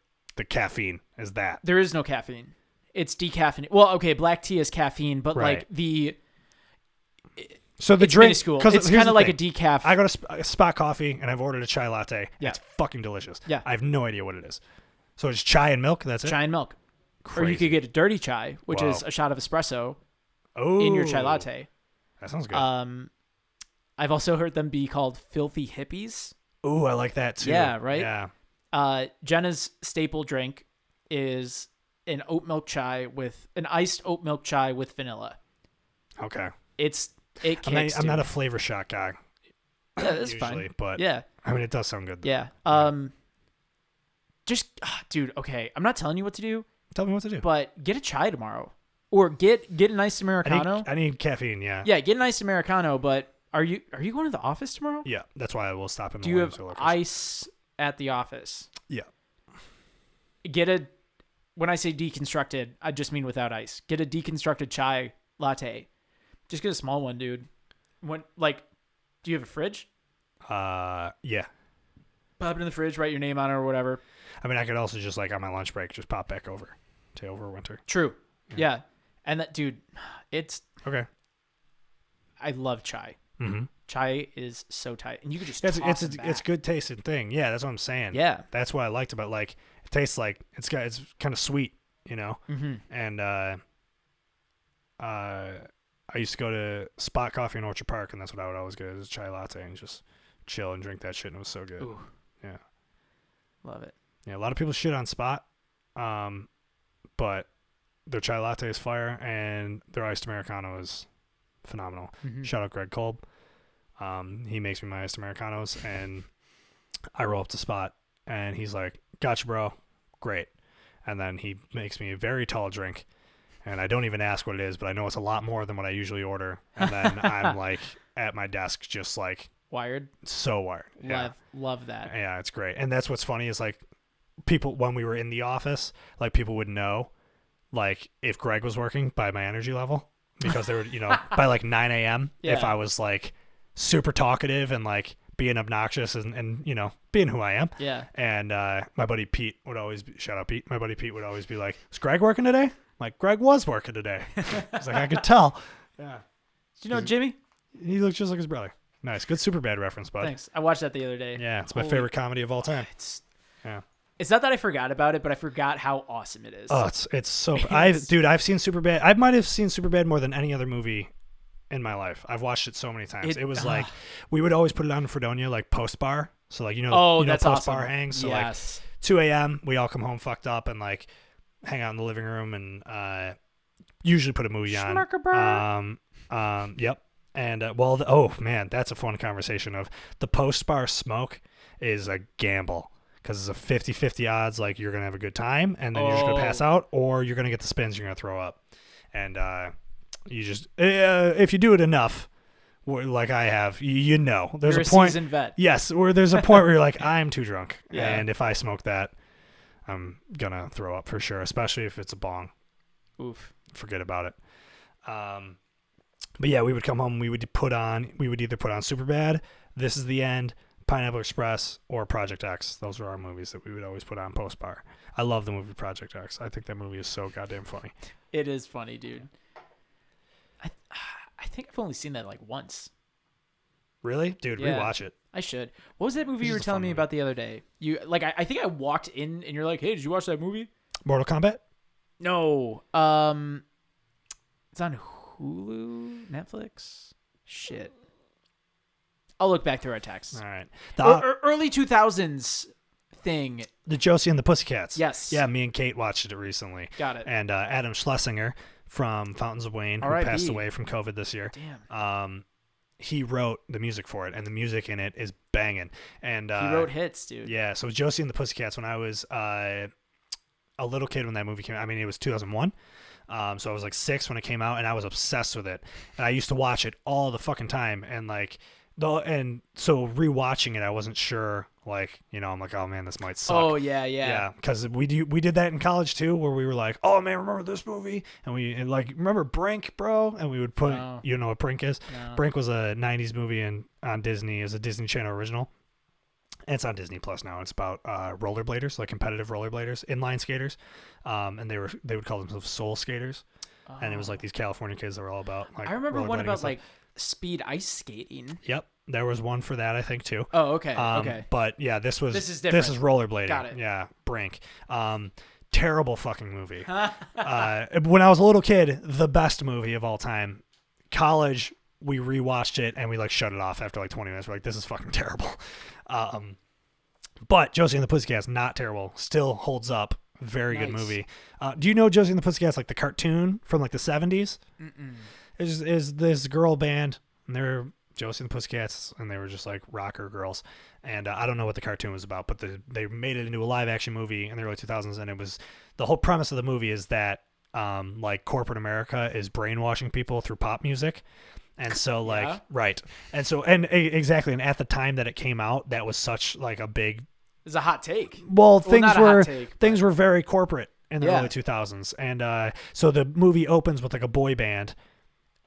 caffeine? Is that? There is no caffeine. It's decaffeinated. Well, okay, black tea is caffeine, but like so the it's drink, minuscule. It's kind of like a decaf. I go to Spot Coffee and I've ordered a chai latte. Yeah. It's fucking delicious. Yeah. I have no idea what it is. So it's chai and milk. That's it. Chai and milk. Crazy. Or you could get a dirty chai, which is a shot of espresso in your chai latte. That sounds good. I've also heard them be called filthy hippies. Ooh, I like that too. Yeah, right? Yeah. Jenna's staple drink is an iced oat milk chai with vanilla. Okay. I'm not a flavor shot guy. Yeah, that's usually, fine. But yeah, I mean, it does sound good. Though. Yeah. Dude. Okay, I'm not telling you what to do. Tell me what to do. But get a chai tomorrow, or get an iced americano. I need caffeine. Yeah. Yeah, get an iced americano. But are you going to the office tomorrow? Yeah, that's why I will stop in. Do you have ice at the office? Yeah. When I say deconstructed, I just mean without ice. Get a deconstructed chai latte. Just get a small one, dude. Do you have a fridge? Yeah. Pop it in the fridge, write your name on it or whatever. I mean, I could also just on my lunch break, just pop back over to overwinter. True. Yeah. And that, dude, it's... Okay. I love chai. Mm-hmm. Chai is so tight. And you could just it's good tasting thing. Yeah, that's what I'm saying. Yeah. That's what I liked about it tastes like it's kind of sweet, Mm-hmm. And I used to go to Spot Coffee in Orchard Park, and that's what I would always get is a chai latte and just chill and drink that shit, and it was so good. Ooh. Yeah. Love it. Yeah, a lot of people shit on Spot, but their chai latte is fire, and their iced Americano is phenomenal. Mm-hmm. Shout out Greg Kolb. He makes me my iced Americanos, and I roll up to Spot, and he's like, "Gotcha, bro. Great." And then he makes me a very tall drink, and I don't even ask what it is, but I know it's a lot more than what I usually order. And then I'm at my desk, just wired. So wired. Yeah. Love that. Yeah, it's great. And that's what's funny is people, when we were in the office, people would know if Greg was working by my energy level, because they were, by 9 a.m. Yeah. If I was super talkative and being obnoxious and being who I am. Yeah. And my buddy Pete would always shout out Pete. My buddy Pete would always be like, "Is Greg working today?" I'm Greg was working today. He's I could tell. Yeah. Do you know Jimmy? He looks just like his brother. Nice. Good Superbad reference, bud. Thanks. I watched that the other day. Yeah, it's my favorite comedy of all time. It's not that I forgot about it, but I forgot how awesome it is. Oh, it's so... I've seen Superbad. I might have seen Superbad more than any other movie in my life. I've watched it so many times. It was we would always put it on in Fredonia, Post Bar. So that's Post awesome. Bar hangs. So yes. 2 a.m. we all come home fucked up and hang out in the living room and usually put a movie on. Yep. And oh man, that's a fun conversation. Of the Post Bar smoke is a gamble, because it's a 50-50 odds. Like you're gonna have a good time, and then you're just gonna pass out, or you're gonna get the spins. You're gonna throw up, and you just if you do it enough, like I have, you know, there's you're a point. Seasoned vet. Yes, where there's a point where you're like, I'm too drunk, yeah. and if I smoke that, I'm gonna throw up for sure, especially if it's a bong. Oof. Forget about it. But yeah, we would come home. We would either put on Superbad, This Is the End, Pineapple Express, or Project X. Those were our movies that we would always put on post bar. I love the movie Project X. I think that movie is so goddamn funny. It is funny, dude. I think I've only seen that like once. Really, dude? Yeah. Rewatch it. I should. What was that movie you were telling me about the other day? You like? I think I walked in and you're like, "Hey, did you watch that movie?" Mortal Kombat? No. It's on Hulu, Netflix. Shit. I'll look back through our texts. All right. Early 2000s thing. The Josie and the Pussycats. Yes. Yeah, me and Kate watched it recently. Got it. And Adam Schlesinger from Fountains of Wayne, who passed away from COVID this year. Damn. He wrote the music for it, and the music in it is banging. And he wrote hits, dude. Yeah, so Josie and the Pussycats, when I was a little kid when that movie came out, I mean, it was 2001. So I was like 6 when it came out, and I was obsessed with it. And I used to watch it all the fucking time. And so rewatching it, I wasn't sure. Like, you know, I'm like, oh man, this might suck. Oh yeah. Because we did that in college too, where we were like, oh man, remember this movie? And like, remember Brink, bro? And we would put, you know what Brink is? No. Brink was a '90s movie on Disney. It was a Disney Channel original. And it's on Disney Plus now. It's about rollerbladers, like competitive rollerbladers, inline skaters, and they would call themselves soul skaters. Oh. And it was like these California kids that were all about like. I remember one about like speed ice skating. Yep, there was one for that I think too. Oh, okay, okay. But yeah, this is different. This is rollerblading. Got it. Yeah, Brink. Terrible fucking movie. When I was a little kid, the best movie of all time. College, we rewatched it and we like shut it off after like 20 minutes. We're like, this is fucking terrible. But Josie and the Pussycats, not terrible. Still holds up. Very nice. Good movie. Do you know Josie and the Pussycats, like the cartoon from like the 70s? Mm-mm. It's this girl band, and they're Josie and the Pussycats, and they were just like rocker girls. And I don't know what the cartoon was about, but they made it into a live action movie in the early 2000s, and it was the whole premise of the movie is that like corporate America is brainwashing people through pop music. And so like, yeah. Right. And so, and exactly. And at the time that it came out, that was such like a big, it's a hot take. Well, things were very corporate in the early 2000s. And so the movie opens with like a boy band,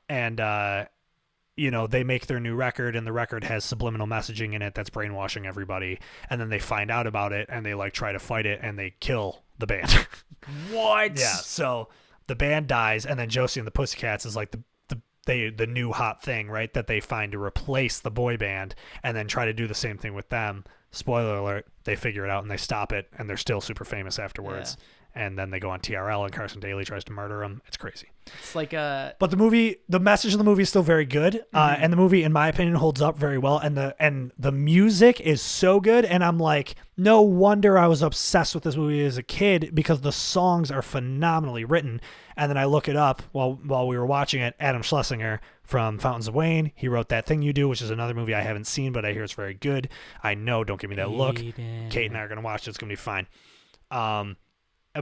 and you know, they make their new record, and the record has subliminal messaging in it that's brainwashing everybody. And then they find out about it, and they like try to fight it, and they kill the band. What? Yeah. So the band dies, and then Josie and the Pussycats is like the new hot thing, right? That they find to replace the boy band, and then try to do the same thing with them. Spoiler alert, they figure it out and they stop it, and they're still super famous afterwards. Yeah. And then they go on TRL, and Carson Daly tries to murder them. It's crazy. It's like but the message of the movie is still very good. Mm-hmm. And the movie, in my opinion, holds up very well. And the music is so good. And I'm like, no wonder I was obsessed with this movie as a kid, because the songs are phenomenally written. And then I look it up while we were watching it. Adam Schlesinger from Fountains of Wayne, he wrote That Thing You Do, which is another movie I haven't seen, but I hear it's very good. I know, don't give me that look. Kate and I are going to watch it. It's going to be fine.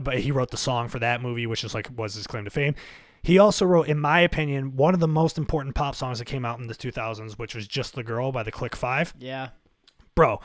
But he wrote the song for that movie, which is like was his claim to fame. He also wrote, in my opinion, one of the most important pop songs that came out in the 2000s, which was Just the Girl by the Click Five. Yeah. Bro,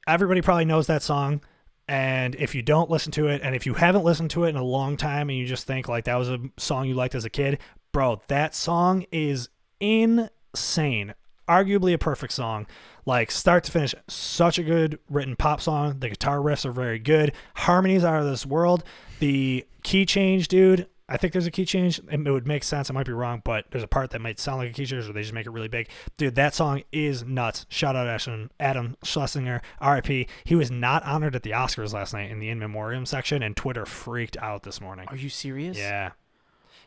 everybody probably knows that song. And if you don't listen to it, and if you haven't listened to it in a long time, and you just think like that was a song you liked as a kid, bro, that song is insane. Arguably a perfect song, like start to finish. Such a good written pop song. The guitar riffs are very good. Harmonies are out of this world. The key change, dude, I think there's a key change. It would make sense. I might be wrong, but there's a part that might sound like a key change, or they just make it really big. Dude, that song is nuts. Shout out Adam Schlesinger, R.I.P. He was not honored at the Oscars last night in the In Memoriam section, and Twitter freaked out this morning. Are you serious? Yeah,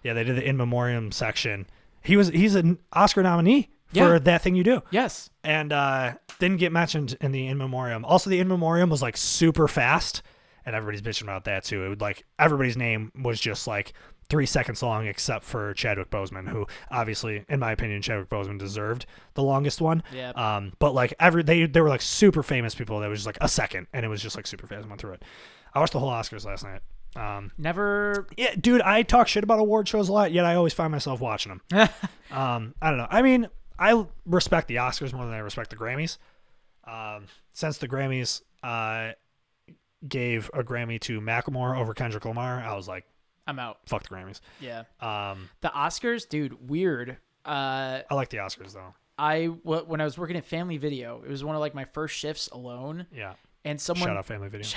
they did the In Memoriam section. He's an Oscar nominee for That Thing You Do. Yes. And didn't get mentioned in the In Memoriam. Also, the In Memoriam was like super fast, and everybody's bitching about that too. It would like everybody's name was just like 3 seconds long, except for Chadwick Boseman, who obviously, in my opinion, Chadwick Boseman deserved the longest one. Yeah. But like they were like super famous people that was just like a second, and it was just like super fast. I went through it. I watched the whole Oscars last night. Never. Yeah, dude, I talk shit about award shows a lot, yet I always find myself watching them. I don't know. I mean, I respect the Oscars more than I respect the Grammys. Since the Grammys gave a Grammy to Macklemore over Kendrick Lamar, I was like, I'm out. Fuck the Grammys. Yeah. The Oscars, dude, weird. I like the Oscars though. When I was working at Family Video, it was one of like my first shifts alone. Yeah. And someone shout out Family Video.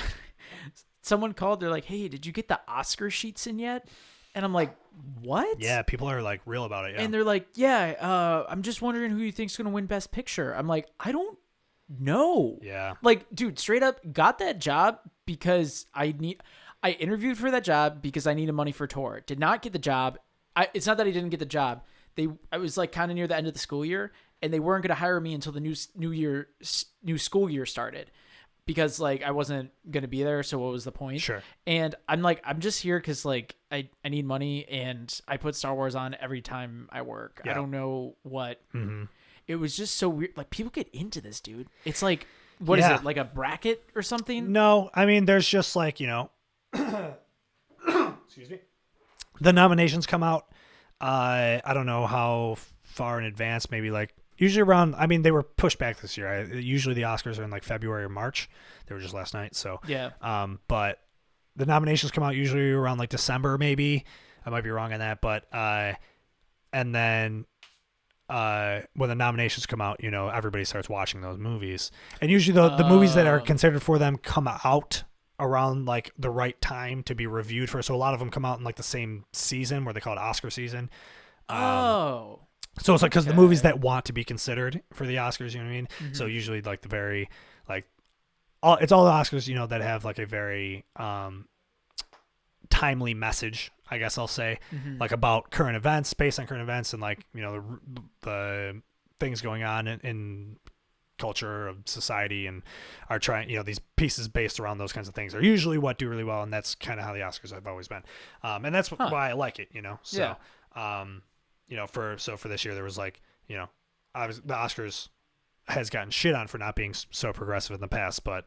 Someone called. They're like, "Hey, did you get the Oscar sheets in yet?" And I'm like, "What?" Yeah, people are like real about it. Yeah. And they're like, "Yeah, I'm just wondering who you think's gonna win Best Picture." I'm like, I don't know. Yeah. Like, dude, straight up, got that job because I interviewed for that job because I needed money for tour. Did not get the job. It's not that I didn't get the job. I was like kind of near the end of the school year, and they weren't going to hire me until the new school year started, because like I wasn't going to be there. So what was the point? Sure. And I'm like, I'm just here because like I need money, and I put Star Wars on every time I work. Yeah. I don't know what. Mm-hmm. It was just so weird. Like, people get into this, dude. It's like, what is it? Like a bracket or something? No, I mean, there's just like, excuse me. The nominations come out. I don't know how far in advance, maybe like usually around, I mean, they were pushed back this year. Usually the Oscars are in like February or March. They were just last night. So, yeah. But the nominations come out usually around like December, maybe. I might be wrong on that, but, and then, when the nominations come out, everybody starts watching those movies. And usually the movies that are considered for them come out around like the right time to be reviewed for. So a lot of them come out in like the same season, where they call it Oscar season. So it's like, because the movies that want to be considered for the Oscars, you know what I mean? Mm-hmm. So usually like the very, like, it's all the Oscars, that have like a very timely message, I guess I'll say, like about current events, based on current events, and like, the things going on in culture of society, and are trying, these pieces based around those kinds of things are usually what do really well. And that's kind of how the Oscars have always been. And that's why I like it, so, yeah. For this year, there was like, obviously the Oscars has gotten shit on for not being so progressive in the past, but,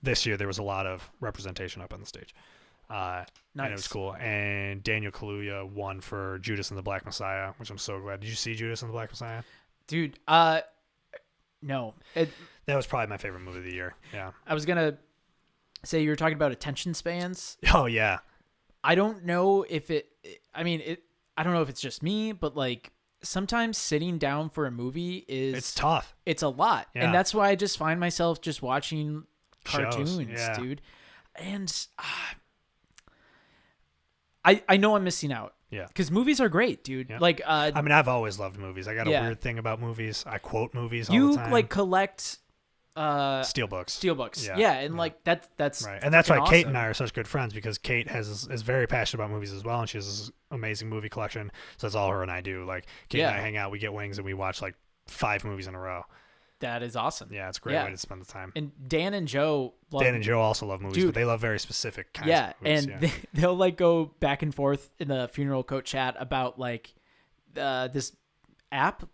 this year there was a lot of representation up on the stage. Nice. And it was cool. And Daniel Kaluuya won for Judas and the Black Messiah, which I'm so glad. Did you see Judas and the Black Messiah? Dude, no. That was probably my favorite movie of the year. Yeah. I was going to say, you were talking about attention spans. Oh, yeah. I don't know if I don't know if it's just me, but like sometimes sitting down for a movie it's tough. It's a lot. Yeah. And that's why I just find myself just watching cartoons, dude. And I know I'm missing out. Yeah. Because movies are great, dude. Yeah. Like, I've always loved movies. I got a weird thing about movies. I quote movies all the time. You like collect Steelbooks. Yeah, and like that's right. And that's why awesome. Kate and I are such good friends, because Kate is very passionate about movies as well, and she has this amazing movie collection. So that's all her and I do. Like, Kate and I hang out, we get wings, and we watch like 5 movies in a row. That is awesome. Yeah, it's a great way to spend the time. And Dan and Joe also love movies, but they love very specific kinds of movies. And they'll like go back and forth in the funeral coat chat about like this app.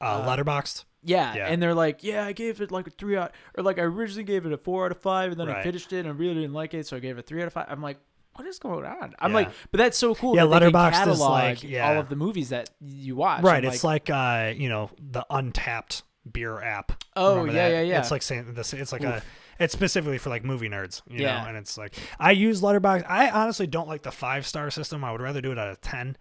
Letterboxd. Yeah, and they're like, I gave it like a 3 out, or like I originally gave it a 4 out of 5, and then I finished it and I really didn't like it, so I gave it a 3 out of 5. I'm like, what is going on? I'm like, but that's so cool. Yeah, that Letterboxd is like all of the movies that you watch. Right, it's like the Untapped beer app. Oh, yeah. It's like saying this. It's like it's specifically for like movie nerds, you know. And it's like, I use Letterboxd. I honestly don't like the 5-star system. I would rather do it out of 10,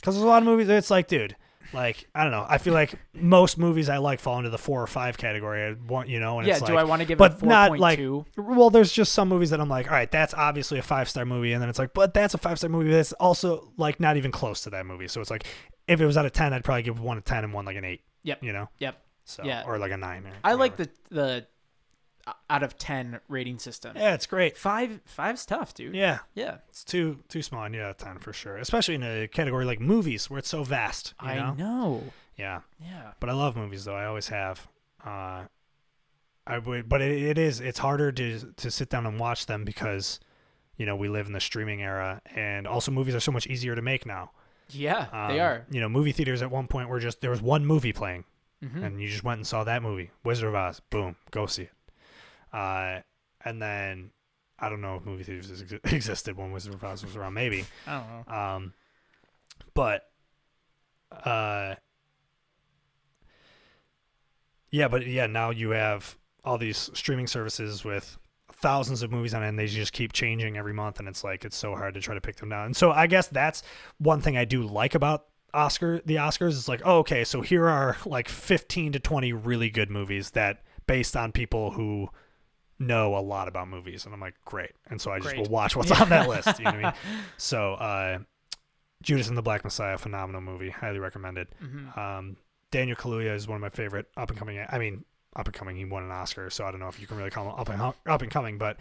because there's a lot of movies. It's like, dude, like, I don't know. I feel like most movies I like fall into the 4 or 5 category. And it's like, do I want to give it a 4.2? Not like, well, there's just some movies that I'm like, all right, that's obviously a 5-star movie, and then it's like, but that's a 5-star movie that's also like not even close to that movie. So it's like, if it was out of 10, I'd probably give one a 10 and one like an 8. Yep. Yep. So, or like a 9. I like the out of 10 rating system. Yeah, it's great. 5's tough, dude. Yeah. It's too small. And 10 for sure, especially in a category like movies where it's so vast. You know? I know. Yeah. But I love movies, though. I always have. But it's harder to sit down and watch them, because we live in the streaming era, and also movies are so much easier to make now. Yeah, they are. Movie theaters at one point were just, there was one movie playing, Mm-hmm. and you just went and saw that movie, Wizard of Oz. Boom, go see it. And then I don't know if movie theaters existed when Wizard of Oz was around. Maybe. I don't know. But now you have all these streaming services with thousands of movies on it, and they just keep changing every month, and it's like, it's so hard to try to pick them down. And so I guess that's one thing I do like about the Oscars. It's like, oh, okay, so here are like 15 to 20 really good movies that based on people who know a lot about movies, and I'm like, great. And so I just will watch what's on that list. You know what I mean? So Judas and the Black Messiah, phenomenal movie, highly recommended. Mm-hmm. Daniel Kaluuya is one of my favorite up and coming. He won an Oscar, so I don't know if you can really call him up and coming, but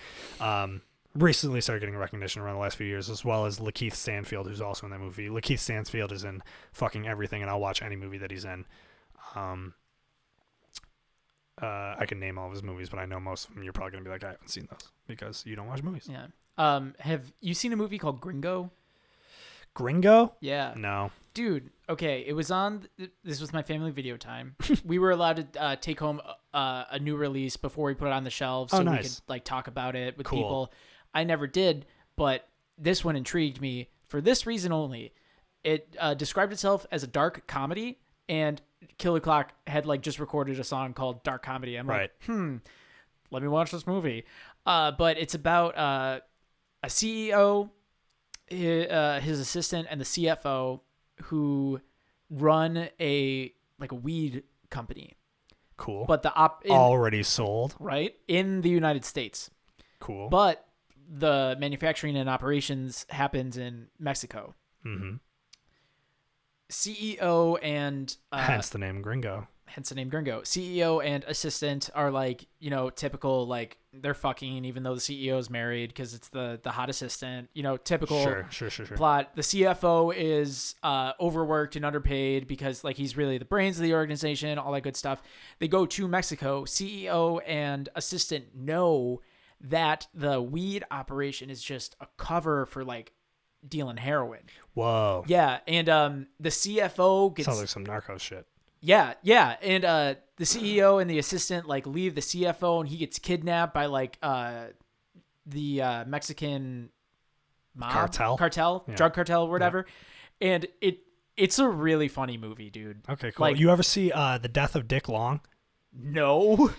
recently started getting recognition around the last few years, as well as Lakeith Stanfield, who's also in that movie. Lakeith Stanfield is in fucking everything, and I'll watch any movie that he's in. I can name all of his movies, but I know most of them you're probably gonna be like, I haven't seen those because you don't watch movies. Yeah. Have you seen a movie called Gringo? Gringo? Yeah. No. Dude, okay, it was on. This was my family video time. We were allowed to take home a new release before we put it on the shelves, so we could like talk about it with people. I never did, but this one intrigued me for this reason only. It described itself as a dark comedy, and Killer Clock had like just recorded a song called Dark Comedy. I'm like, let me watch this movie. But it's about a CEO, his assistant, and the CFO who run a weed company. Cool. But already sold, right, in the United States. Cool. But the manufacturing and operations happens in Mexico. Mm-hmm. CEO and hence the name Gringo. CEO and assistant are like, typical, like they're fucking even though the CEO is married because it's the hot assistant, typical sure. plot. The CFO is overworked and underpaid because like he's really the brains of the organization, all that good stuff. They go to Mexico. CEO and assistant know that the weed operation is just a cover for like dealing heroin. Whoa. Yeah, and the CFO gets... Sounds like some narco shit. Yeah, and the CEO and the assistant like leave the CFO, and he gets kidnapped by like the Mexican mob cartel, yeah. drug cartel, or whatever. Yeah. And it's a really funny movie, dude. Okay, cool. Like, you ever see The Death of Dick Long? No.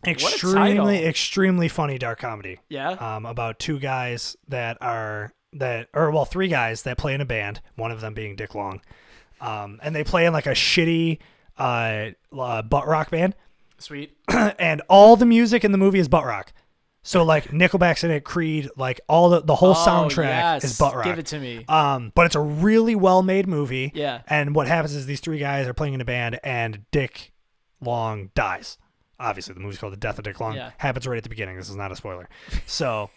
Extremely funny dark comedy. Yeah. About two guys three guys that play in a band, one of them being Dick Long. And they play in like a shitty butt rock band. Sweet. And all the music in the movie is butt rock. So like Nickelback's in it, Creed, like all the whole soundtrack is butt rock. Give it to me. But it's a really well made movie. Yeah. And what happens is these three guys are playing in a band, and Dick Long dies. Obviously, the movie's called The Death of Dick Long. Yeah. Happens right at the beginning. This is not a spoiler. So,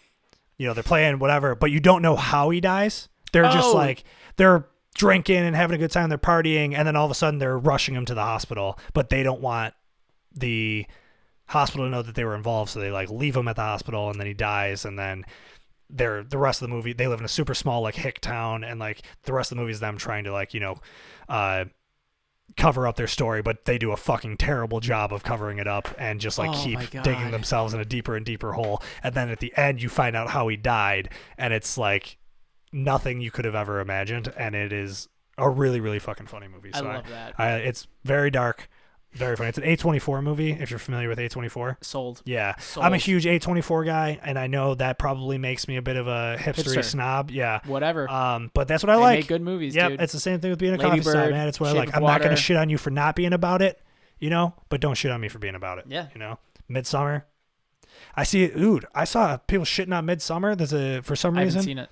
they're playing whatever, but you don't know how he dies. They're just like, they're drinking and having a good time. They're partying, and then all of a sudden they're rushing him to the hospital, but they don't want the hospital to know that they were involved, so they like leave him at the hospital, and then he dies, and then the rest of the movie, they live in a super small like hick town, and like the rest of the movie is them trying to like cover up their story, but they do a fucking terrible job of covering it up and just like keep digging themselves in a deeper and deeper hole. And then at the end you find out how he died, and it's like nothing you could have ever imagined, and it is a really, really fucking funny movie. So I love that. It's very dark, very funny. It's an A24 movie, if you're familiar with A24. Sold. Yeah. I'm a huge A24 guy, and I know that probably makes me a bit of a hipster snob. Yeah. Whatever. But that's what I like. Make good movies, yep, dude. It's the same thing with being a coffee snob, man. It's what I like. I'm not going to shit on you for not being about it, but don't shit on me for being about it. Yeah. Midsummer. I see it. Dude, I saw people shitting on Midsummer. For some reason. I haven't seen it.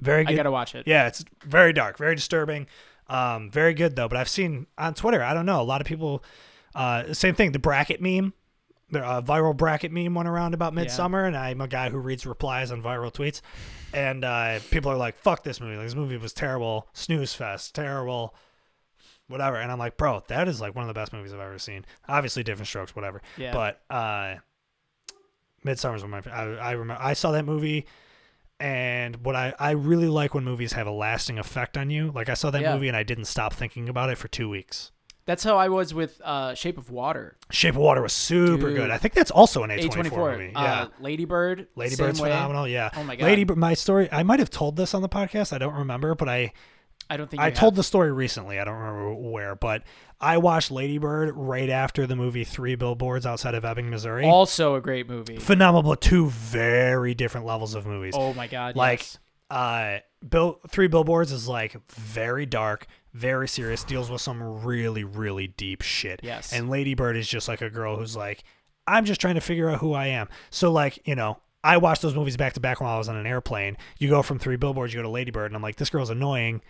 Very good. I got to watch it. Yeah, it's very dark, very disturbing. Very good, though. But I've seen on Twitter, I don't know, a lot of people... same thing, the bracket meme, the viral bracket meme went around about Midsummer, and I'm a guy who reads replies on viral tweets, and people are like, fuck this movie. Like, this movie was terrible, snooze fest, terrible, whatever. And I'm like, bro, that is like one of the best movies I've ever seen. Obviously different strokes, whatever. Yeah. But Midsummer's one of my. I remember I saw that movie, and what I really like when movies have a lasting effect on you. Like I saw that movie and I didn't stop thinking about it for 2 weeks. That's how I was with Shape of Water. Shape of Water was super good. I think that's also an A24 movie. Yeah. Lady Bird. Bird's phenomenal. Yeah. Oh my God. Lady Bird. My story. I might have told this on the podcast. I don't remember, but I don't think I told the story recently. I don't remember where, but I watched Lady Bird right after the movie Three Billboards Outside of Ebbing, Missouri. Also a great movie. Phenomenal, but two very different levels of movies. Oh my God. Like, yes. Three Billboards is like very dark, very serious, deals with some really, really deep shit. Yes. And Lady Bird is just like a girl who's like, I'm just trying to figure out who I am. So like, you know, I watched those movies back to back while I was on an airplane. You go from Three Billboards, you go to Lady Bird, and I'm like, this girl's annoying.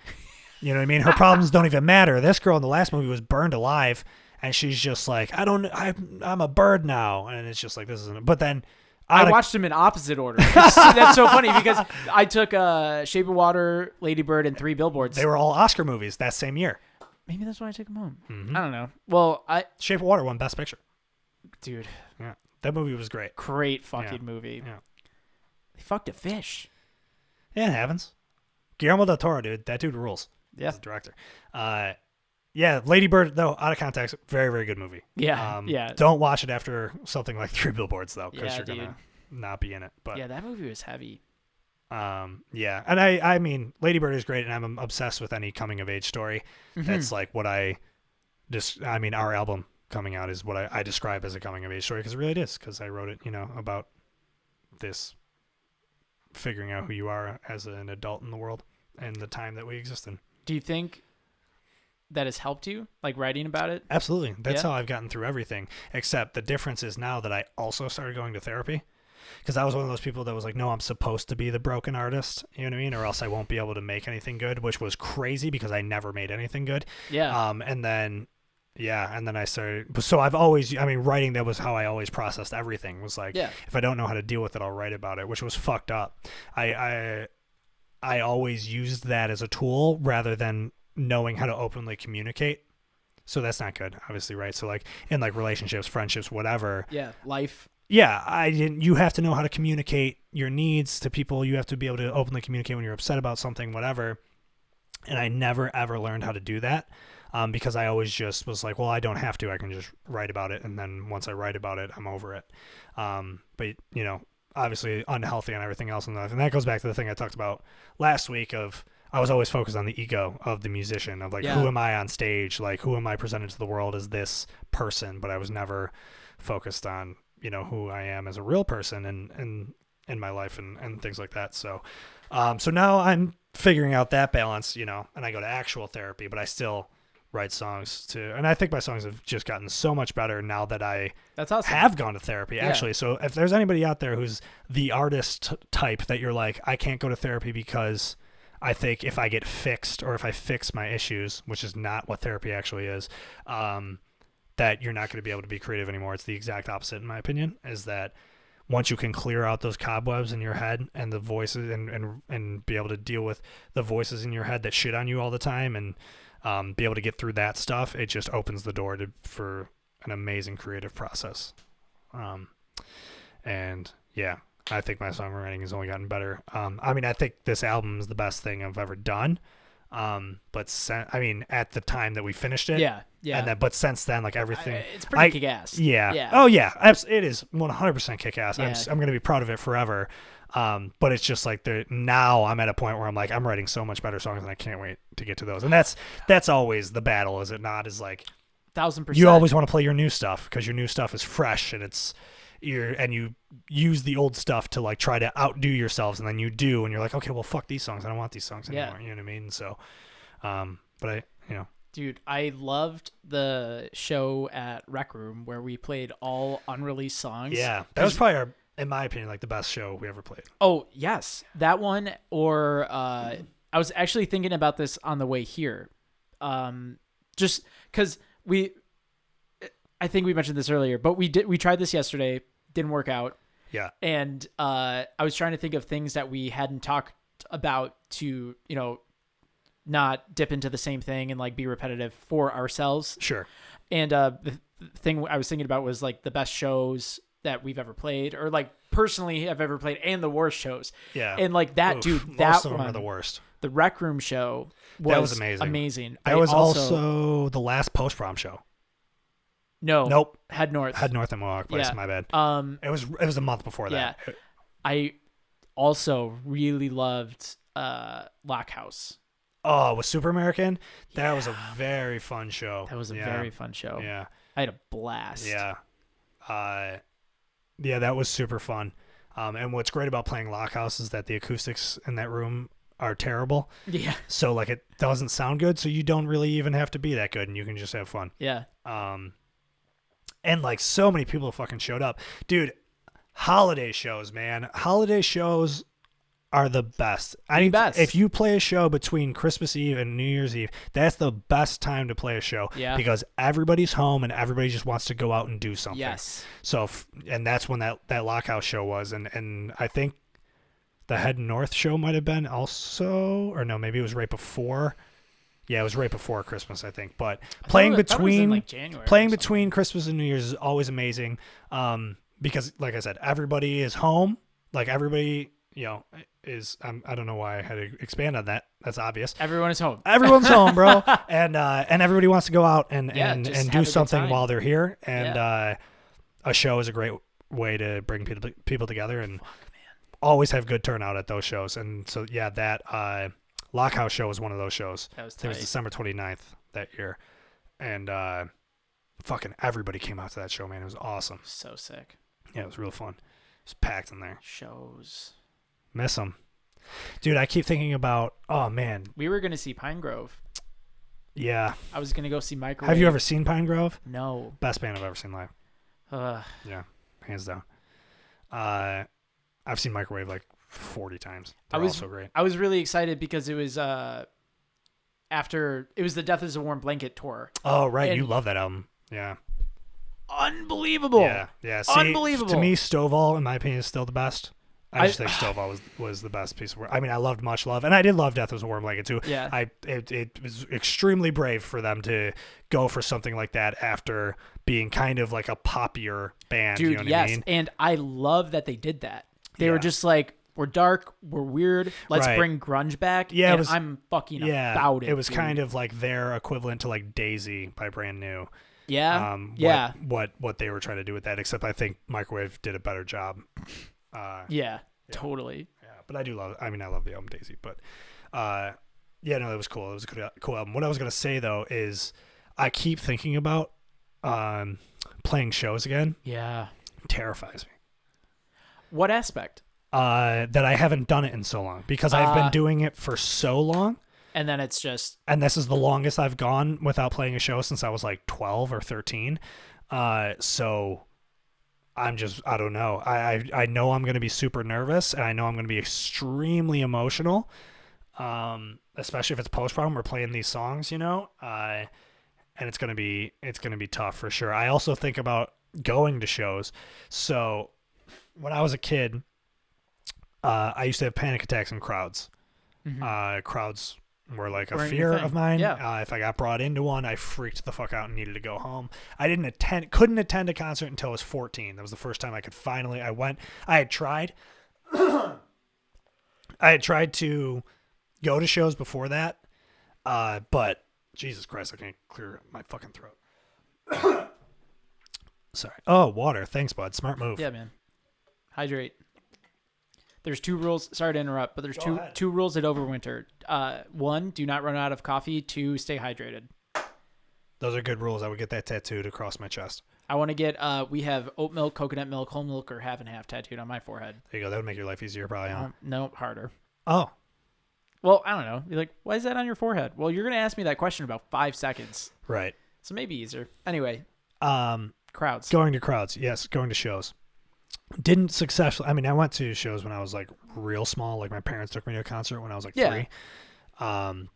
You know what I mean? Her problems don't even matter. This girl in the last movie was burned alive, and she's just like, I'm a bird now. And it's just like, this isn't, but then I watched them in opposite order. That's so funny because I took Shape of Water, Lady Bird, and Three Billboards. They were all Oscar movies that same year. Maybe that's why I took them home. Mm-hmm. I don't know. Well, Shape of Water won Best Picture. Dude. Yeah. That movie was great. Great fucking movie. Yeah. They fucked a fish. Yeah, it happens. Guillermo del Toro, dude. That dude rules. Yeah. As a director. Yeah, Lady Bird, though, out of context, very, very good movie. Yeah. Yeah. Don't watch it after something like Three Billboards, though, because you're going to not be in it. But yeah, that movie was heavy. Yeah. And I mean, Lady Bird is great, and I'm obsessed with any coming of age story. Mm-hmm. That's like what our album coming out is what I describe as a coming of age story, because it really is, because I wrote it, you know, about this figuring out who you are as an adult in the world and the time that we exist in. Do you think that has helped you, like writing about it? Absolutely. That's how I've gotten through everything, except the difference is now that I also started going to therapy, because I was one of those people that was like, no, I'm supposed to be the broken artist, you know what I mean? Or else I won't be able to make anything good, which was crazy because I never made anything good. Yeah. And then I started, so writing, that was how I always processed everything, was like, if I don't know how to deal with it, I'll write about it, which was fucked up. I always used that as a tool rather than knowing how to openly communicate. So that's not good, obviously, right? So like in like relationships, friendships, whatever. Yeah, life. Yeah, you have to know how to communicate your needs to people. You have to be able to openly communicate when you're upset about something, whatever. And I never, ever learned how to do that because I always just was like, well, I don't have to. I can just write about it. And then once I write about it, I'm over it. But, you know, obviously unhealthy and everything else in life. And that goes back to the thing I talked about last week of I was always focused on the ego of the musician, of like, who am I on stage? Like, who am I presented to the world as this person? But I was never focused on, you know, who I am as a real person and in my life and things like that. So, so now I'm figuring out that balance, you know, and I go to actual therapy, but I still write songs too. And I think my songs have just gotten so much better now that That's awesome. have gone to therapy, actually. So if there's anybody out there who's the artist type that you're like, I can't go to therapy because I think if I get fixed or if I fix my issues, which is not what therapy actually is, that you're not going to be able to be creative anymore. It's the exact opposite, in my opinion, is that once you can clear out those cobwebs in your head and the voices and be able to deal with the voices in your head that shit on you all the time and be able to get through that stuff, it just opens the door for an amazing creative process. And yeah, I think my songwriting has only gotten better. I mean, I think this album is the best thing I've ever done. But at the time that we finished it, yeah. But since then, like everything, it's pretty kick-ass. Yeah. Oh yeah, it is 100% kick-ass. Yeah. I'm gonna be proud of it forever. But it's just like now I'm at a point where I'm like, I'm writing so much better songs and I can't wait to get to those. And that's always the battle, is it not? Is like 1000%. You always want to play your new stuff because your new stuff is fresh and you use the old stuff to like try to outdo yourselves, and then you do, and you're like, okay, well, fuck these songs. I don't want these songs anymore. Yeah. You know what I mean? So, but Dude, I loved the show at Rec Room where we played all unreleased songs. Yeah, that was probably in my opinion, like the best show we ever played. Oh yes, that one. Or I was actually thinking about this on the way here, just because I think we mentioned this earlier, but we tried this yesterday, didn't work out. Yeah. And I was trying to think of things that we hadn't talked about to, you know, not dip into the same thing and like be repetitive for ourselves. Sure. And the thing I was thinking about was like the best shows that we've ever played, or like personally have ever played, and the worst shows. Yeah. And like that, Oof, dude, most that of them one, are the worst. The Rec Room show was amazing. That was also the last Post Prom show. Nope. Head North in Mohawk Place. My bad. It was a month before that. Yeah. I also really loved Lock House. Oh, with Super American? That was a very fun show. That was a very fun show. Yeah. I had a blast. Yeah. That was super fun. And what's great about playing Lock House is that the acoustics in that room are terrible. Yeah. So like it doesn't sound good, so you don't really even have to be that good, and you can just have fun. Yeah. And like so many people fucking showed up. Dude, holiday shows, man. Holiday shows are the best. If you play a show between Christmas Eve and New Year's Eve, that's the best time to play a show. Yeah. Because everybody's home and everybody just wants to go out and do something. Yes. So, and that's when that Lockhouse show was. And I think the Head North show might have been also, or no, maybe it was right before. Yeah, it was right before Christmas, I think. But playing between Christmas and New Year's is always amazing. Because like I said, everybody is home. Like everybody, I don't know why I had to expand on that. That's obvious. Everyone is home. Everyone's home, bro. And everybody wants to go out and do something while they're here. And a show is a great way to bring people together and always have good turnout at those shows. And so, yeah, that Lockhouse show was one of those shows. That was tight. It was December 29th that year. And fucking everybody came out to that show, man. It was awesome. So sick. Yeah, it was real fun. It was packed in there. Shows. Miss them. Dude, I keep thinking about, oh, man. We were going to see Pine Grove. Yeah. I was going to go see Microwave. Have you ever seen Pine Grove? No. Best band I've ever seen live. Yeah, hands down. I've seen Microwave like 40 times. They're all so great. I was really excited because it was after it was the Death is a Warm Blanket tour. Oh, right. You love that album. Yeah. Unbelievable. Yeah. See, unbelievable. To me, Stovall, in my opinion, is still the best. I just think Stovall was the best piece of work. I mean, I loved Much Love, and I did love Death is a Warm Blanket too. Yeah. It was extremely brave for them to go for something like that after being kind of like a poppier band. Dude, you know what I mean? And I love that they did that. They were just like, we're dark, we're weird, let's bring grunge back. Yeah, and I'm fucking about it. It was kind of like their equivalent to like Daisy by Brand New. Yeah. What they were trying to do with that, except I think Microwave did a better job. Totally. Yeah, but I do love. I mean, I love the album Daisy, but it was cool. It was a cool album. What I was gonna say though is, I keep thinking about playing shows again. Yeah, terrifies me. What aspect? That I haven't done it in so long because I've been doing it for so long. And then it's just... And this is the longest I've gone without playing a show since I was like 12 or 13. So I don't know. I know I'm going to be super nervous, and I know I'm going to be extremely emotional, especially if it's Post Prom. We're playing these songs, and it's going to be tough for sure. I also think about going to shows. So when I was a kid, I used to have panic attacks in crowds. Mm-hmm. Crowds were like a fear of mine. Yeah. If I got brought into one, I freaked the fuck out and needed to go home. I couldn't attend a concert until I was 14. That was the first time I could finally. I had tried to go to shows before that, but Jesus Christ, I can't clear my fucking throat. Sorry. Oh, water. Thanks, bud. Smart move. Yeah, man. Hydrate. There's 2 rules. Sorry to interrupt, but there's two rules at Overwinter. 1, do not run out of coffee. 2, stay hydrated. Those are good rules. I would get that tattooed across my chest. I want to get, we have oat milk, coconut milk, whole milk, or half and half tattooed on my forehead. There you go. That would make your life easier, probably, huh? No, harder. Oh. Well, I don't know. You're like, why is that on your forehead? Well, you're going to ask me that question in about 5 seconds. Right. So maybe easier. Anyway. Crowds. Going to crowds. Yes, going to shows. Didn't successfully. I mean, I went to shows when I was like real small. Like my parents took me to a concert when I was like 3.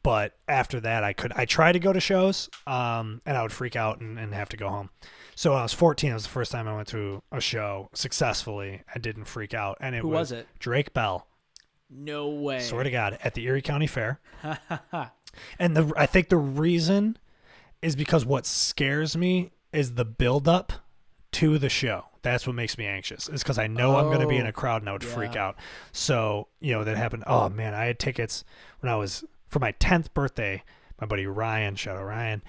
But after that, I tried to go to shows, and I would freak out and have to go home. So when I was 14, it was the first time I went to a show successfully and didn't freak out. And Who was it? Drake Bell. No way. Swear to God, at the Erie County Fair. And I think the reason is because what scares me is the build up to the show. That's what makes me anxious. Is because I know I'm going to be in a crowd and I would freak out. So, that happened. Oh, man, I had tickets when I was, for my 10th birthday, my buddy Ryan, shout out Ryan,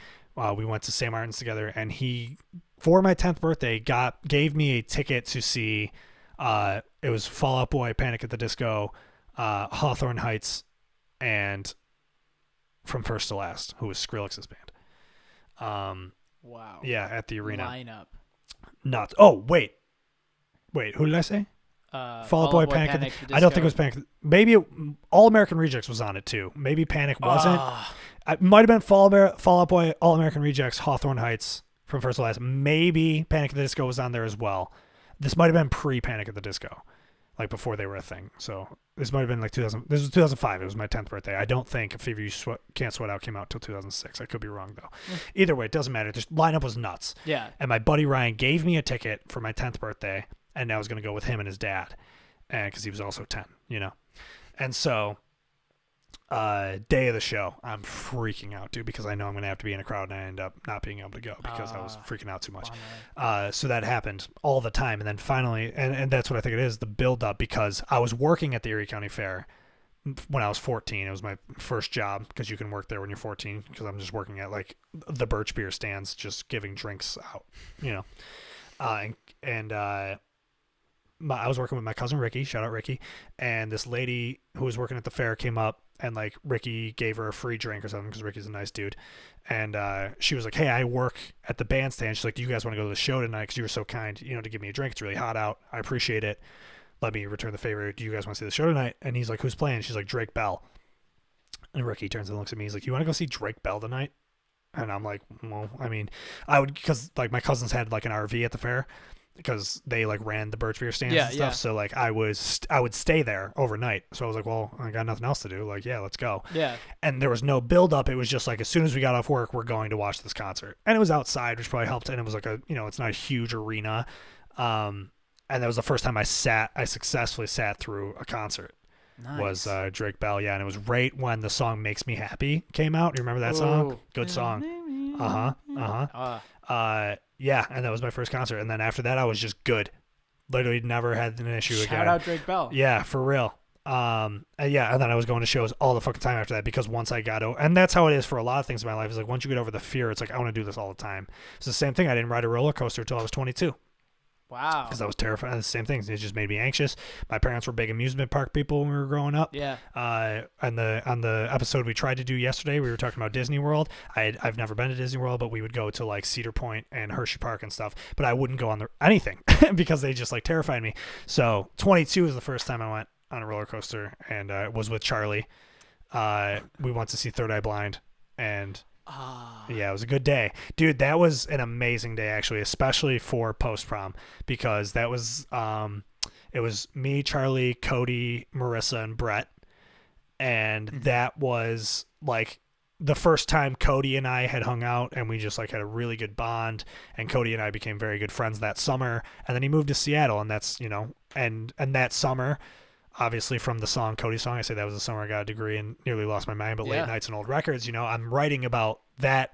we went to St. Martin's together, and he, for my 10th birthday, gave me a ticket to see, it was Fall Out Boy, Panic at the Disco, Hawthorne Heights, and From First to Last, who was Skrillex's band. Wow. Yeah, at the arena. Lineup. Nuts. Oh, wait, who did I say? Fall Out Boy, Panic. I don't think it was Panic. Maybe All American Rejects was on it too. Maybe Panic wasn't. It might have been Fall Out Boy, All American Rejects, Hawthorne Heights, From First to Last. Maybe Panic at the Disco was on there as well. This might have been pre-Panic at the Disco, like before they were a thing. So this might have been like 2000. This was 2005. It was my 10th birthday. I don't think Fever You Can't Sweat Out came out till 2006. I could be wrong though. Either way, it doesn't matter. This lineup was nuts. Yeah. And my buddy Ryan gave me a ticket for my 10th birthday, and I was going to go with him and his dad, and because he was also 10, And so, day of the show, I'm freaking out, dude, because I know I'm going to have to be in a crowd, and I end up not being able to go because I was freaking out too much. So that happened all the time, and then finally, and that's what I think it is, the build up, because I was working at the Erie County Fair when I was 14. It was my first job, because you can work there when you're 14, because I'm just working at like the Birch beer stands, just giving drinks out, I was working with my cousin Ricky, shout out Ricky, and this lady who was working at the fair came up, and like Ricky gave her a free drink or something because Ricky's a nice dude, and she was like, "Hey, I work at the bandstand." She's like, "Do you guys want to go to the show tonight? Because you were so kind, to give me a drink. It's really hot out. I appreciate it. Let me return the favor. Do you guys want to see the show tonight?" And he's like, "Who's playing?" She's like, "Drake Bell." And Ricky turns and looks at me. He's like, "You want to go see Drake Bell tonight?" And I'm like, "Well, I mean, I would," because like my cousins had like an RV at the fair, because they like ran the Birch beer stands and stuff. Yeah. So like I would stay there overnight. So I was like, well, I got nothing else to do. Like, yeah, let's go. Yeah. And there was no build up. It was just like, as soon as we got off work, we're going to watch this concert. And it was outside, which probably helped. And it was like it's not a huge arena. And that was the first time I successfully sat through a concert. Nice. Was Drake Bell. Yeah. And it was right when the song Makes Me Happy came out. You remember that song? Good song. Yeah, and that was my first concert. And then after that, I was just good. Literally never had an issue again. Shout out Drake Bell. Yeah, for real. And then I was going to shows all the fucking time after that, because once I got over, and that's how it is for a lot of things in my life, is like once you get over the fear, it's like, I want to do this all the time. It's the same thing. I didn't ride a roller coaster until I was 22. Wow. Because I was terrified. The same things. It just made me anxious. My parents were big amusement park people when we were growing up. Yeah. On the episode we tried to do yesterday, we were talking about Disney World. I've never been to Disney World, but we would go to like Cedar Point and Hershey Park and stuff. But I wouldn't go on anything because they just like terrified me. So 22 was the first time I went on a roller coaster, and it was with Charlie. We went to see Third Eye Blind, and yeah, it was a good day, dude. That was an amazing day, actually, especially for Post Prom, because that was it was me, Charlie, Cody, Marissa, and Brett, and that was like the first time Cody and I had hung out, and we just like had a really good bond, and Cody and I became very good friends that summer. And then he moved to Seattle, and that's and that summer, obviously from the song, Cody's song, I say that was the summer I got a degree and nearly lost my mind, but Late Nights and Old Records, I'm writing about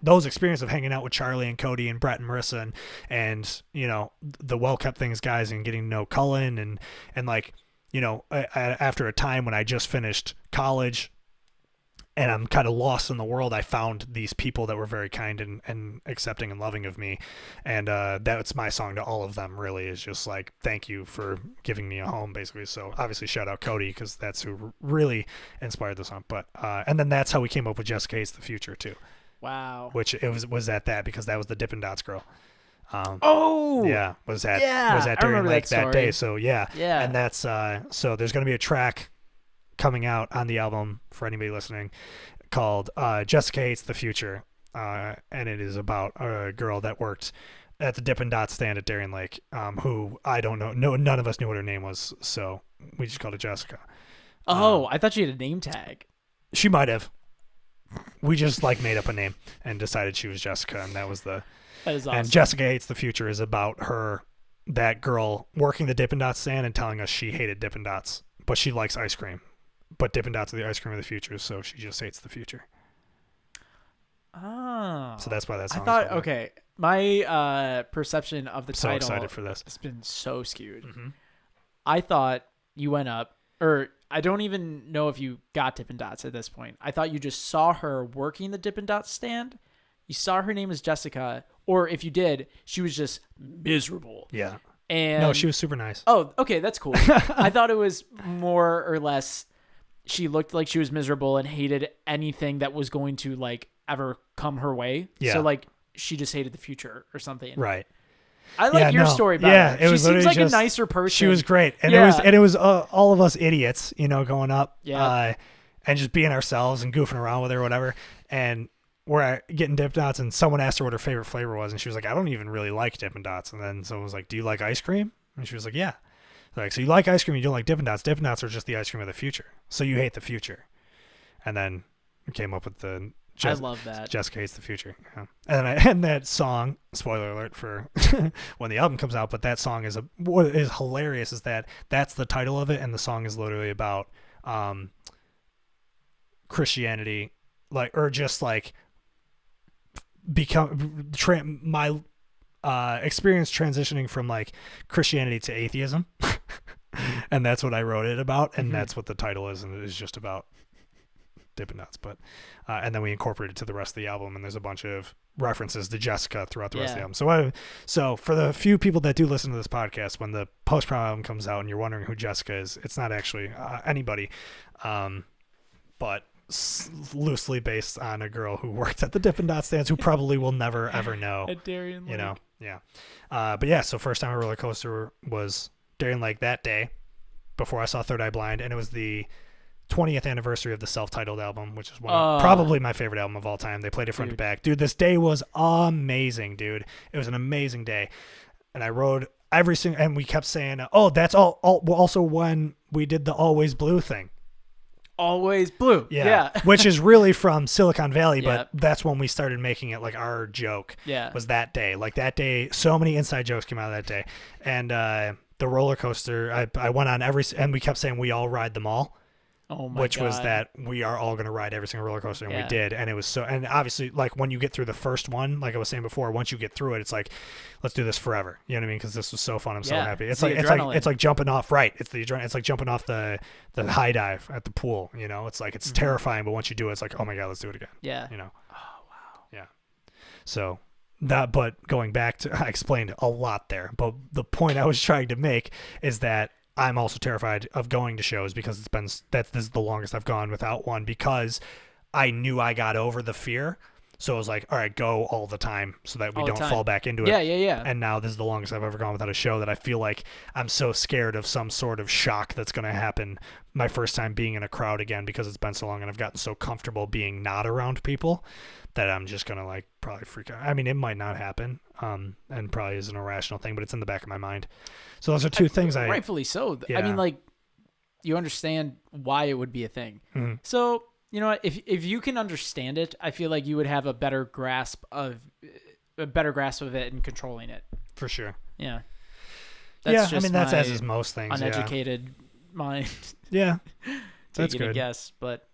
those experiences of hanging out with Charlie and Cody and Brett and Marissa and the Well Kept Things guys, and getting to know Cullen and like, after a time when I just finished college and I'm kind of lost in the world, I found these people that were very kind and accepting and loving of me. And that's my song to all of them, really, is just like, thank you for giving me a home, basically. So obviously shout out Cody, because that's who really inspired the song. But and then that's how we came up with Jessica Hates the Future too. Wow. Which it was at that, because that was the Dippin' Dots girl. Was that during like that day. So yeah. And that's so there's going to be a track coming out on the album for anybody listening called Jessica Hates the Future, and it is about a girl that worked at the Dippin' Dots stand at Darien Lake, who I don't know, none of us knew what her name was, so we just called it Jessica. I thought she had a name tag. She might have. We just like made up a name and decided she was Jessica, and that is awesome. And Jessica Hates the Future is about that girl working the Dippin' Dots stand and telling us she hated Dippin' Dots, but she likes ice cream. But Dippin' Dots are the ice cream of the future, so she just hates the future. Oh. So that's why that song. I thought, okay, My perception of the title. So excited for this. It's been so skewed. Mm-hmm. I thought you went up, or I don't even know if you got Dippin' Dots at this point. I thought you just saw her working the Dippin' Dots stand. You saw her name is Jessica, or if you did, she was just miserable. Yeah. And no, she was super nice. Oh, okay, that's cool. I thought it was more or less she looked like she was miserable and hated anything that was going to like ever come her way. Yeah. So like she just hated the future or something. Right. I like your story better. Yeah, she seems like a nicer person. She was great. And it was all of us idiots, going up and just being ourselves and goofing around with her or whatever. And we're getting Dippin' Dots, and someone asked her what her favorite flavor was, and she was like, I don't even really like Dippin' Dots. And then someone was like, do you like ice cream? And she was like, yeah. Like, so you like ice cream, you don't like Dippin' Dots. Dippin' Dots are just the ice cream of the future. So you hate the future. And then we came up with the I love that. Jessica hates the future. Yeah. And that song, spoiler alert for when the album comes out, but that song what is hilarious is that's the title of it, and the song is literally about Christianity, my experience transitioning from like Christianity to atheism. And that's what I wrote it about, and that's what the title is, and it is just about Dippin' Dots. But and then we incorporated it to the rest of the album, and there's a bunch of references to Jessica throughout the rest of the album. So for the few people that do listen to this podcast, when the Post Prom album comes out and you're wondering who Jessica is, it's not actually anybody, but loosely based on a girl who worked at the Dippin' Dots stands, who probably will never ever know. At Darien Lake. Yeah. But yeah, so first time a roller coaster was Darien Lake that day, before I saw Third Eye Blind, and it was the 20th anniversary of the self-titled album, which is probably my favorite album of all time. They played it front to back. Dude, this day was amazing, dude. It was an amazing day. And I rode every single, and we kept saying, that's all also when we did the Always Blue thing. Always Blue. Yeah. Which is really from Silicon Valley, but that's when we started making it like our joke. Yeah. Was that day. Like that day, so many inside jokes came out of that day. And the roller coaster, I went on and we kept saying we all ride them all. Oh my which God. was that we are all going to ride every single roller coaster, and we did. And it was and obviously, like when you get through the first one, like I was saying before, once you get through it, it's like, let's do this forever. You know what I mean? Because this was so fun. I'm so happy. It's like jumping off. Right. It's the adrenaline. It's like jumping off the high dive at the pool. It's terrifying, but once you do it, it's like, oh my God, let's do it again. Yeah. Oh wow. Yeah. So but going back to, I explained a lot there, but the point I was trying to make is that I'm also terrified of going to shows, because this is the longest I've gone without one, because I knew I got over the fear. So I was like, all right, go all the time so that we don't fall back into it. Yeah. And now this is the longest I've ever gone without a show, that I feel like I'm so scared of some sort of shock that's going to happen my first time being in a crowd again, because it's been so long and I've gotten so comfortable being not around people that I'm just going to like probably freak out. I mean, it might not happen, and probably is an irrational thing, but it's in the back of my mind. So those are two things rightfully so. Yeah. I mean, like, you understand why it would be a thing. Mm-hmm. So, you know what? If you can understand it, I feel like you would have a better grasp of it and controlling it. For sure. Yeah. That's I mean, that's as is most things. Uneducated mind. Yeah. That's good. I guess, but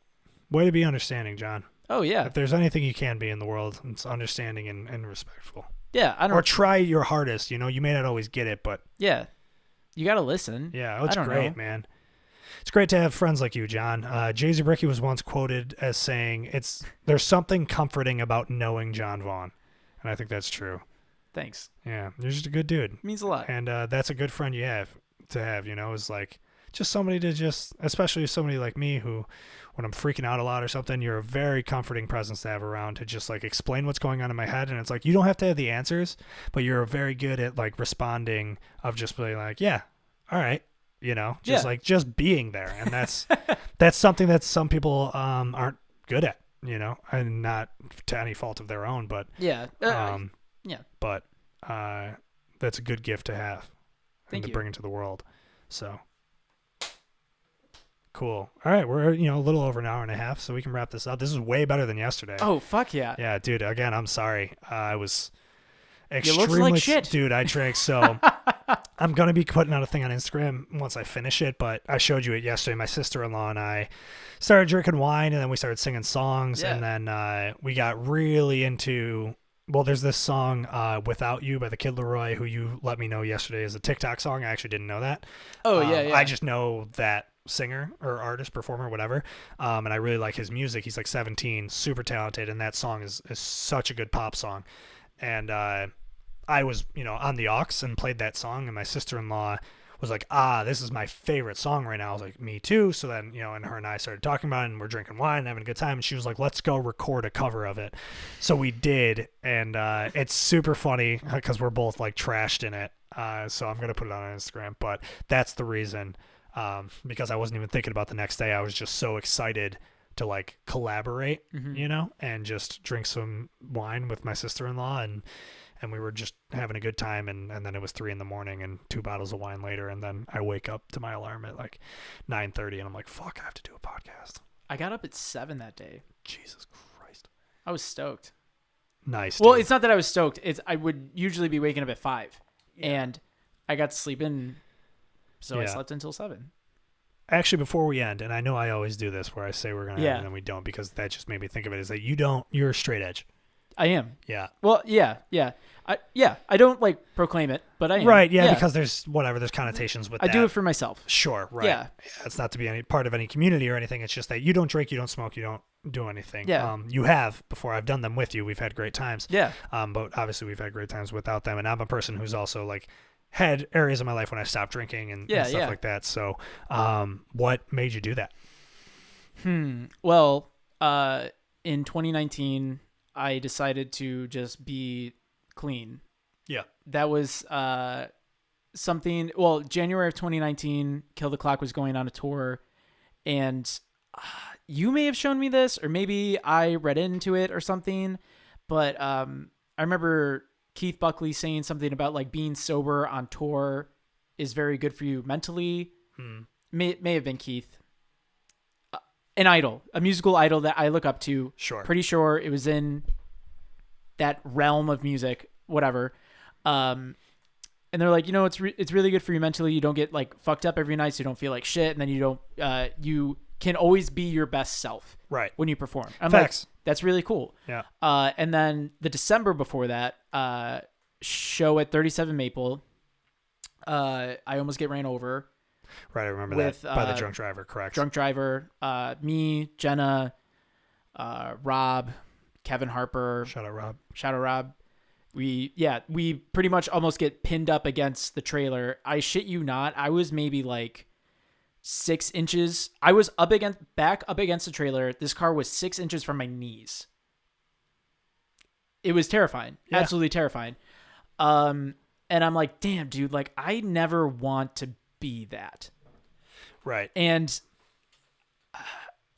way to be understanding, John. Oh yeah. If there's anything you can be in the world, it's understanding and respectful. Yeah, or try your hardest. You may not always get it, but yeah, you got to listen. Yeah, it's great, man. It's great to have friends like you, John. Jay-Z Bricky was once quoted as saying, there's something comforting about knowing John Vaughan. And I think that's true. Thanks. Yeah, you're just a good dude. It means a lot. And that's a good friend you have to have, is like just somebody to especially somebody like me who, when I'm freaking out a lot or something, you're a very comforting presence to have around to just like explain what's going on in my head. And it's like, you don't have to have the answers, but you're very good at like responding, of just being like, yeah, all right. Just being there. And that's something that some people aren't good at, and not to any fault of their own, but yeah. But that's a good gift to have and to bring into the world. So cool. All right, we're a little over an hour and a half, so we can wrap this up. This is way better than yesterday. Oh fuck yeah. Yeah, dude. Again, I'm sorry. I was extremely. You look like shit, dude. I drank so. I'm gonna be putting out a thing on Instagram once I finish it, but I showed you it yesterday. My sister-in-law and I started drinking wine, and then we started singing songs, and then we got really into Well, there's this song, Without You by the Kid Leroy, who you let me know yesterday is a TikTok song. I actually didn't know that. Oh, yeah. I just know that singer or artist, performer, whatever. And I really like his music. He's like 17, super talented. And that song is such a good pop song. And I was, on the aux and played that song. And my sister-in-law was like, this is my favorite song right now. I was like, me too. So then, and her and I started talking about it, and we're drinking wine and having a good time. And she was like, let's go record a cover of it. So we did. And it's super funny because we're both like trashed in it. So I'm going to put it on Instagram, but that's the reason, because I wasn't even thinking about the next day. I was just so excited to like collaborate, and just drink some wine with my sister-in-law, and we were just having a good time, and then it was 3 a.m. and 2 bottles of wine later, and then I wake up to my alarm at like 9:30, and I'm like, fuck, I have to do a podcast. I got up at 7 that day. Jesus Christ. I was stoked. Nice. Well, dude. it's not that I was stoked. I would usually be waking up at 5, and I got to sleep in, so I slept until 7. Actually, before we end, and I know I always do this where I say we're going to end and then we don't, because that just made me think of it, is that you're a straight edge. I am. Yeah. Well, yeah. I don't like proclaim it, but I am. Right, yeah, because there's connotations with that. I do it for myself. Sure, right. Yeah. It's not to be any part of any community or anything. It's just that you don't drink, you don't smoke, you don't do anything. Yeah. You have before. I've done them with you. We've had great times. Yeah. But obviously we've had great times without them. And I'm a person who's also like had areas of my life when I stopped drinking and stuff like that. So, what made you do that? Well, in 2019, I decided to just be clean. Yeah. That was something. Well, January of 2019, Kill the Clock was going on a tour, and you may have shown me this, or maybe I read into it or something, but I remember Keith Buckley saying something about like being sober on tour is very good for you mentally. May have been Keith. An idol, a musical idol that I look up to. Sure. Pretty sure it was in that realm of music, whatever. And they're like, it's really good for you mentally. You don't get like fucked up every night, so you don't feel like shit, and then you can always be your best self. Right. When you perform. I'm Facts. like, that's really cool. Yeah. And then the December before that, show at 37 Maple, I almost get ran over. Right, I remember that by the drunk driver, correct? Drunk driver, me, Jenna, Rob, Kevin Harper. Shout out Rob. We pretty much almost get pinned up against the trailer. I shit you not. I was maybe like 6 inches. I was back up against the trailer. This car was 6 inches from my knees. It was terrifying. Yeah. Absolutely terrifying. And I'm like, damn, dude, like I never want to be that. Right. And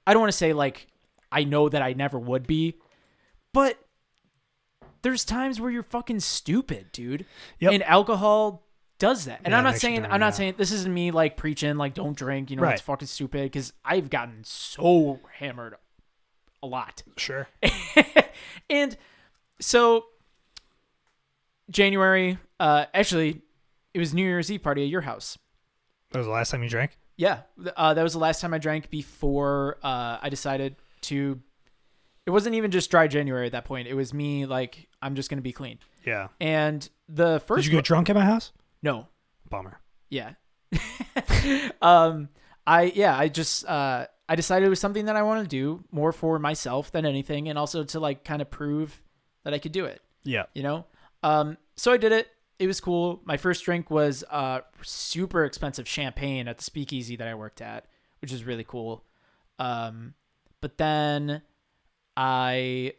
I don't want to say like I know that I never would be, but there's times where you're fucking stupid, dude. Yep. And alcohol does that. And I'm not saying this isn't me like preaching like don't drink, right. It's fucking stupid, because I've gotten so hammered a lot. Sure. And so January, actually it was New Year's Eve party at your house. That was the last time you drank? Yeah. That was the last time I drank before I decided to. It wasn't even just dry January at that point. It was me like, I'm just going to be clean. Yeah. And the first. Did you get drunk at my house? No. Bummer. Yeah. I decided it was something that I wanted to do more for myself than anything, and also to like kind of prove that I could do it. Yeah. So I did it. It was cool. My first drink was super expensive champagne at the speakeasy that I worked at, which is really cool. But then I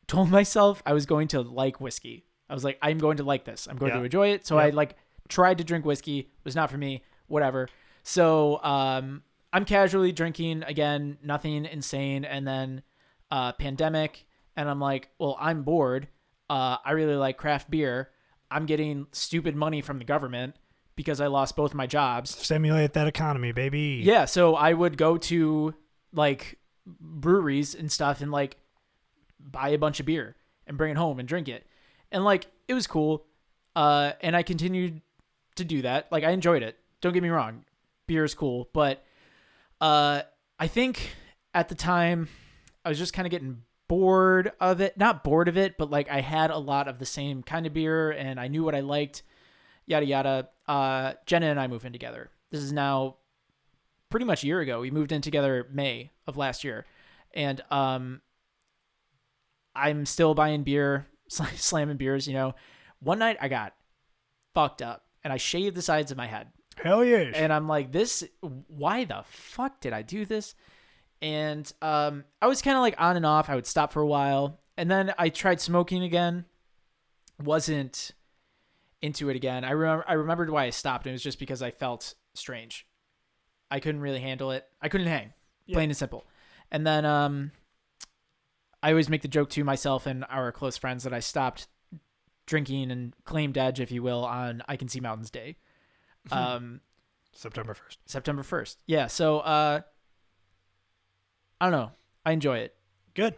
told myself I was going to like whiskey. I was like, I'm going to like this. I'm going to enjoy it. So I like tried to drink whiskey. It was not for me. Whatever. So I'm casually drinking again, nothing insane. And then pandemic. And I'm like, well, I'm bored. I really like craft beer. I'm getting stupid money from the government because I lost both my jobs. Stimulate that economy, baby. Yeah. So I would go to like breweries and stuff and like buy a bunch of beer and bring it home and drink it. And like, it was cool. And I continued to do that. Like I enjoyed it. Don't get me wrong. Beer is cool. But I think at the time I was just kind of getting bored of it. Not bored of it, but like I had a lot of the same kind of beer and I knew what I liked, yada, yada. Jenna and I moved in together. This is now pretty much a year ago. We moved in together May of last year. And I'm still buying beer, slamming beers, you know. One night I got fucked up and I shaved the sides of my head. Hell yeah. And I'm like, why the fuck did I do this? And I was kind of like on and off. I would stop for a while. And then I tried smoking again. Wasn't into it again. I remembered why I stopped. It was just because I felt strange. I couldn't really handle it. I couldn't hang. Plain and simple. And then I always make the joke to myself and our close friends that I stopped drinking and claimed edge, if you will, on I Can See Mountains Day. September 1st. September 1st. Yeah. So I don't know. I enjoy it. Good.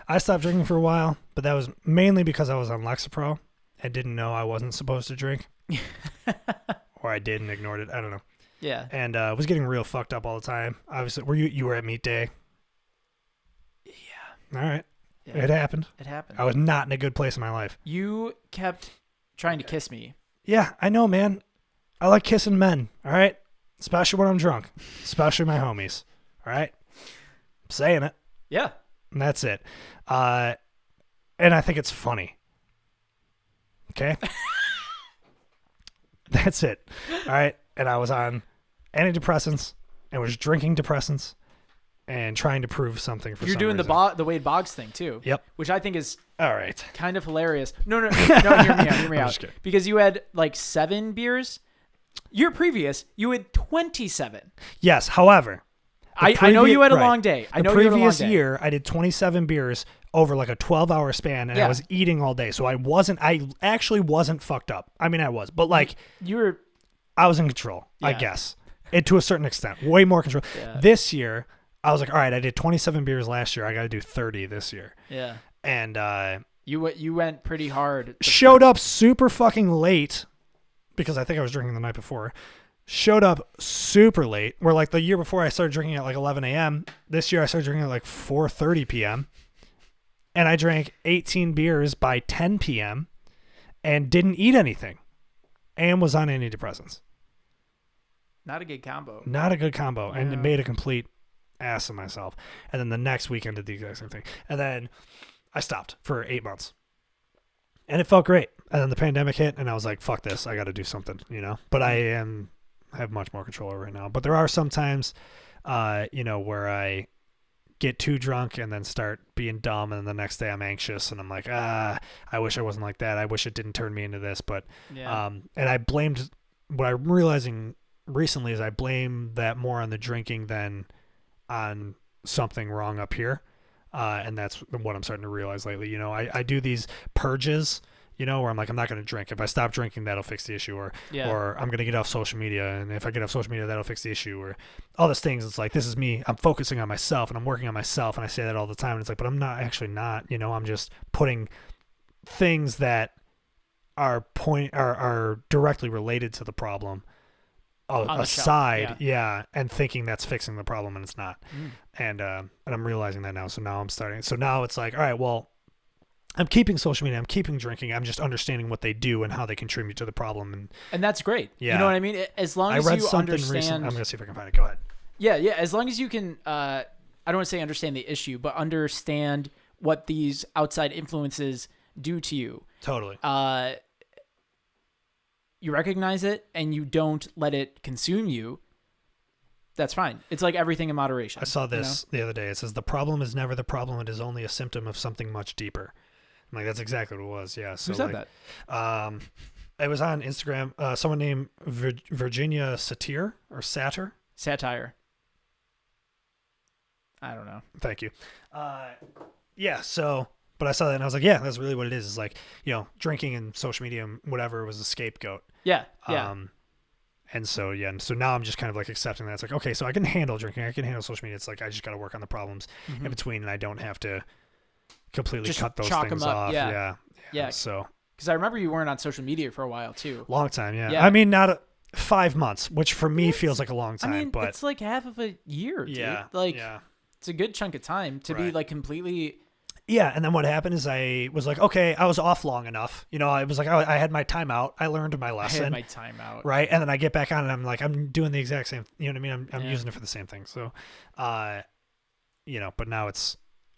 I stopped drinking for a while, but that was mainly because I was on Lexapro and didn't know I wasn't supposed to drink. Or I did and ignored it. I don't know. Yeah. And was getting real fucked up all the time. Obviously, you were at meet day? Yeah. All right. Yeah. It happened. It happened. I was not in a good place in my life. You kept trying to kiss me. Yeah, I know, man. I like kissing men, all right? Especially when I'm drunk. Especially my homies, all right? I'm saying it. Yeah. And that's it. And I think it's funny. Okay? That's it. All right? And I was on antidepressants and was drinking depressants and trying to prove something for You're some doing reason. the Wade Boggs thing too. Yep. Which I think is all right. Kind of hilarious. No, hear me out. Because you had like 7 beers. Year previous, you had 27. Yes. However, I know you had a long day. The previous year, I did 27 beers over like a 12-hour span, and I was eating all day. So I actually wasn't fucked up. I mean, I was, but like I was in control, I guess, and to a certain extent, way more control. Yeah. This year, I was like, all right, I did 27 beers last year. I got to do 30 this year. Yeah. And you went pretty hard. Showed up super fucking late because I think I was drinking the night before. Showed up super late. Where like the year before I started drinking at like 11 a.m. This year I started drinking at like 4:30 p.m. And I drank 18 beers by 10 p.m. and didn't eat anything and was on antidepressants. Not a good combo. Not a good combo. Yeah. And it made a complete ass of myself. And then the next weekend did the exact same thing. And then I stopped for 8 months. And it felt great. And then the pandemic hit and I was like, fuck this. I got to do something, you know. But I have much more control over it now. But there are some times, where I get too drunk and then start being dumb. And the next day I'm anxious and I'm like, I wish I wasn't like that. I wish it didn't turn me into this. But, and I blamed, what I'm realizing recently is I blame that more on the drinking than on something wrong up here. And that's what I'm starting to realize lately. You know, I do these purges, you know, where I'm like, I'm not going to drink. If I stop drinking, that'll fix the issue. Or I'm going to get off social media. And if I get off social media, that'll fix the issue. Or all these things. It's like, this is me. I'm focusing on myself and I'm working on myself. And I say that all the time. And it's like, but I'm not, you know, I'm just putting things that are directly related to the problem aside, and thinking that's fixing the problem, and it's not. And I'm realizing that now. So now I'm starting. So now it's like, all right, well, I'm keeping social media, I'm keeping drinking, I'm just understanding what they do and how they contribute to the problem, and that's great. Yeah, you know what I mean. As long as you understand. Recently, I'm gonna see if I can find it. Go ahead. Yeah. As long as you can. I don't want to say understand the issue, but understand what these outside influences do to you. Totally. You recognize it and you don't let it consume you. That's fine. It's like everything in moderation. I saw this the other day. It says the problem is never the problem. It is only a symptom of something much deeper. I'm like, that's exactly what it was. Yeah. So who said that? It was on Instagram. Someone named Virginia Satir or Satir. Satire. I don't know. Thank you. Yeah. So, but I saw that and I was like, yeah, that's really what it is. It's like, you know, drinking and social media and whatever was a scapegoat. Yeah. Yeah. And so, so now I'm just kind of like accepting that. It's like, okay, so I can handle drinking. I can handle social media. It's like, I just got to work on the problems in between and I don't have to completely just cut those things off. Yeah. So, because I remember you weren't on social media for a while too. Long time. Yeah. I mean, not 5 months, which for me feels like a long time, but it's like half of a year. Dude. Yeah. Like, It's a good chunk of time to be like completely. Yeah, and then what happened is I was like, okay, I was off long enough. You know, I was like, I had my timeout. I learned my lesson. I had my timeout. Right, and then I get back on and I'm like, I'm doing the exact same. You know what I mean? I'm using it for the same thing. So, you know, but now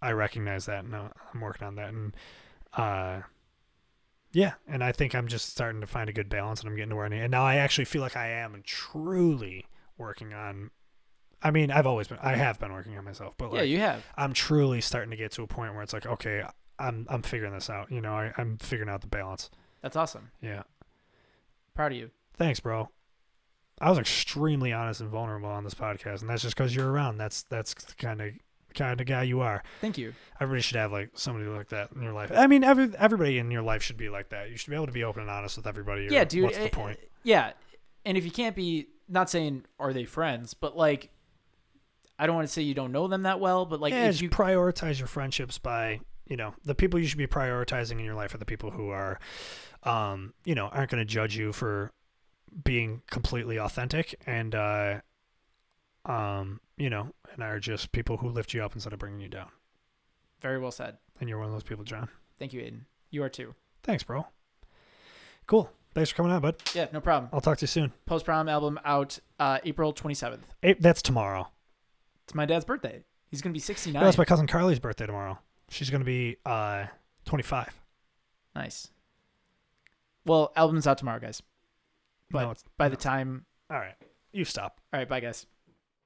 I recognize that and I'm working on that. And, yeah, and I think I'm just starting to find a good balance and I'm getting to where I need. And now I actually feel like I am truly working on. I mean, I have been working on myself, but like, you have. I'm truly starting to get to a point where it's like, okay, I'm figuring this out. You know, I'm figuring out the balance. That's awesome. Yeah. Proud of you. Thanks, bro. I was extremely honest and vulnerable on this podcast, and that's just because you're around. That's the kind of guy you are. Thank you. Everybody should have like somebody like that in your life. I mean, everybody in your life should be like that. You should be able to be open and honest with everybody. Yeah, dude. What's the point? Yeah, and if you can't be, not saying are they friends, but like, I don't want to say you don't know them that well, but like, if you prioritize your friendships by, you know, the people you should be prioritizing in your life are the people who are, you know, aren't going to judge you for being completely authentic and, you know, and are just people who lift you up instead of bringing you down. Very well said. And you're one of those people, John. Thank you, Aiden. You are too. Thanks, bro. Cool. Thanks for coming on, bud. Yeah, no problem. I'll talk to you soon. Post Prom album out April 27th. That's tomorrow. It's my dad's birthday. He's going to be 69. No, it's my cousin Carly's birthday tomorrow. She's going to be 25. Nice. Well, album's out tomorrow, guys. But no, by the time... All right. You stop. All right, bye, guys.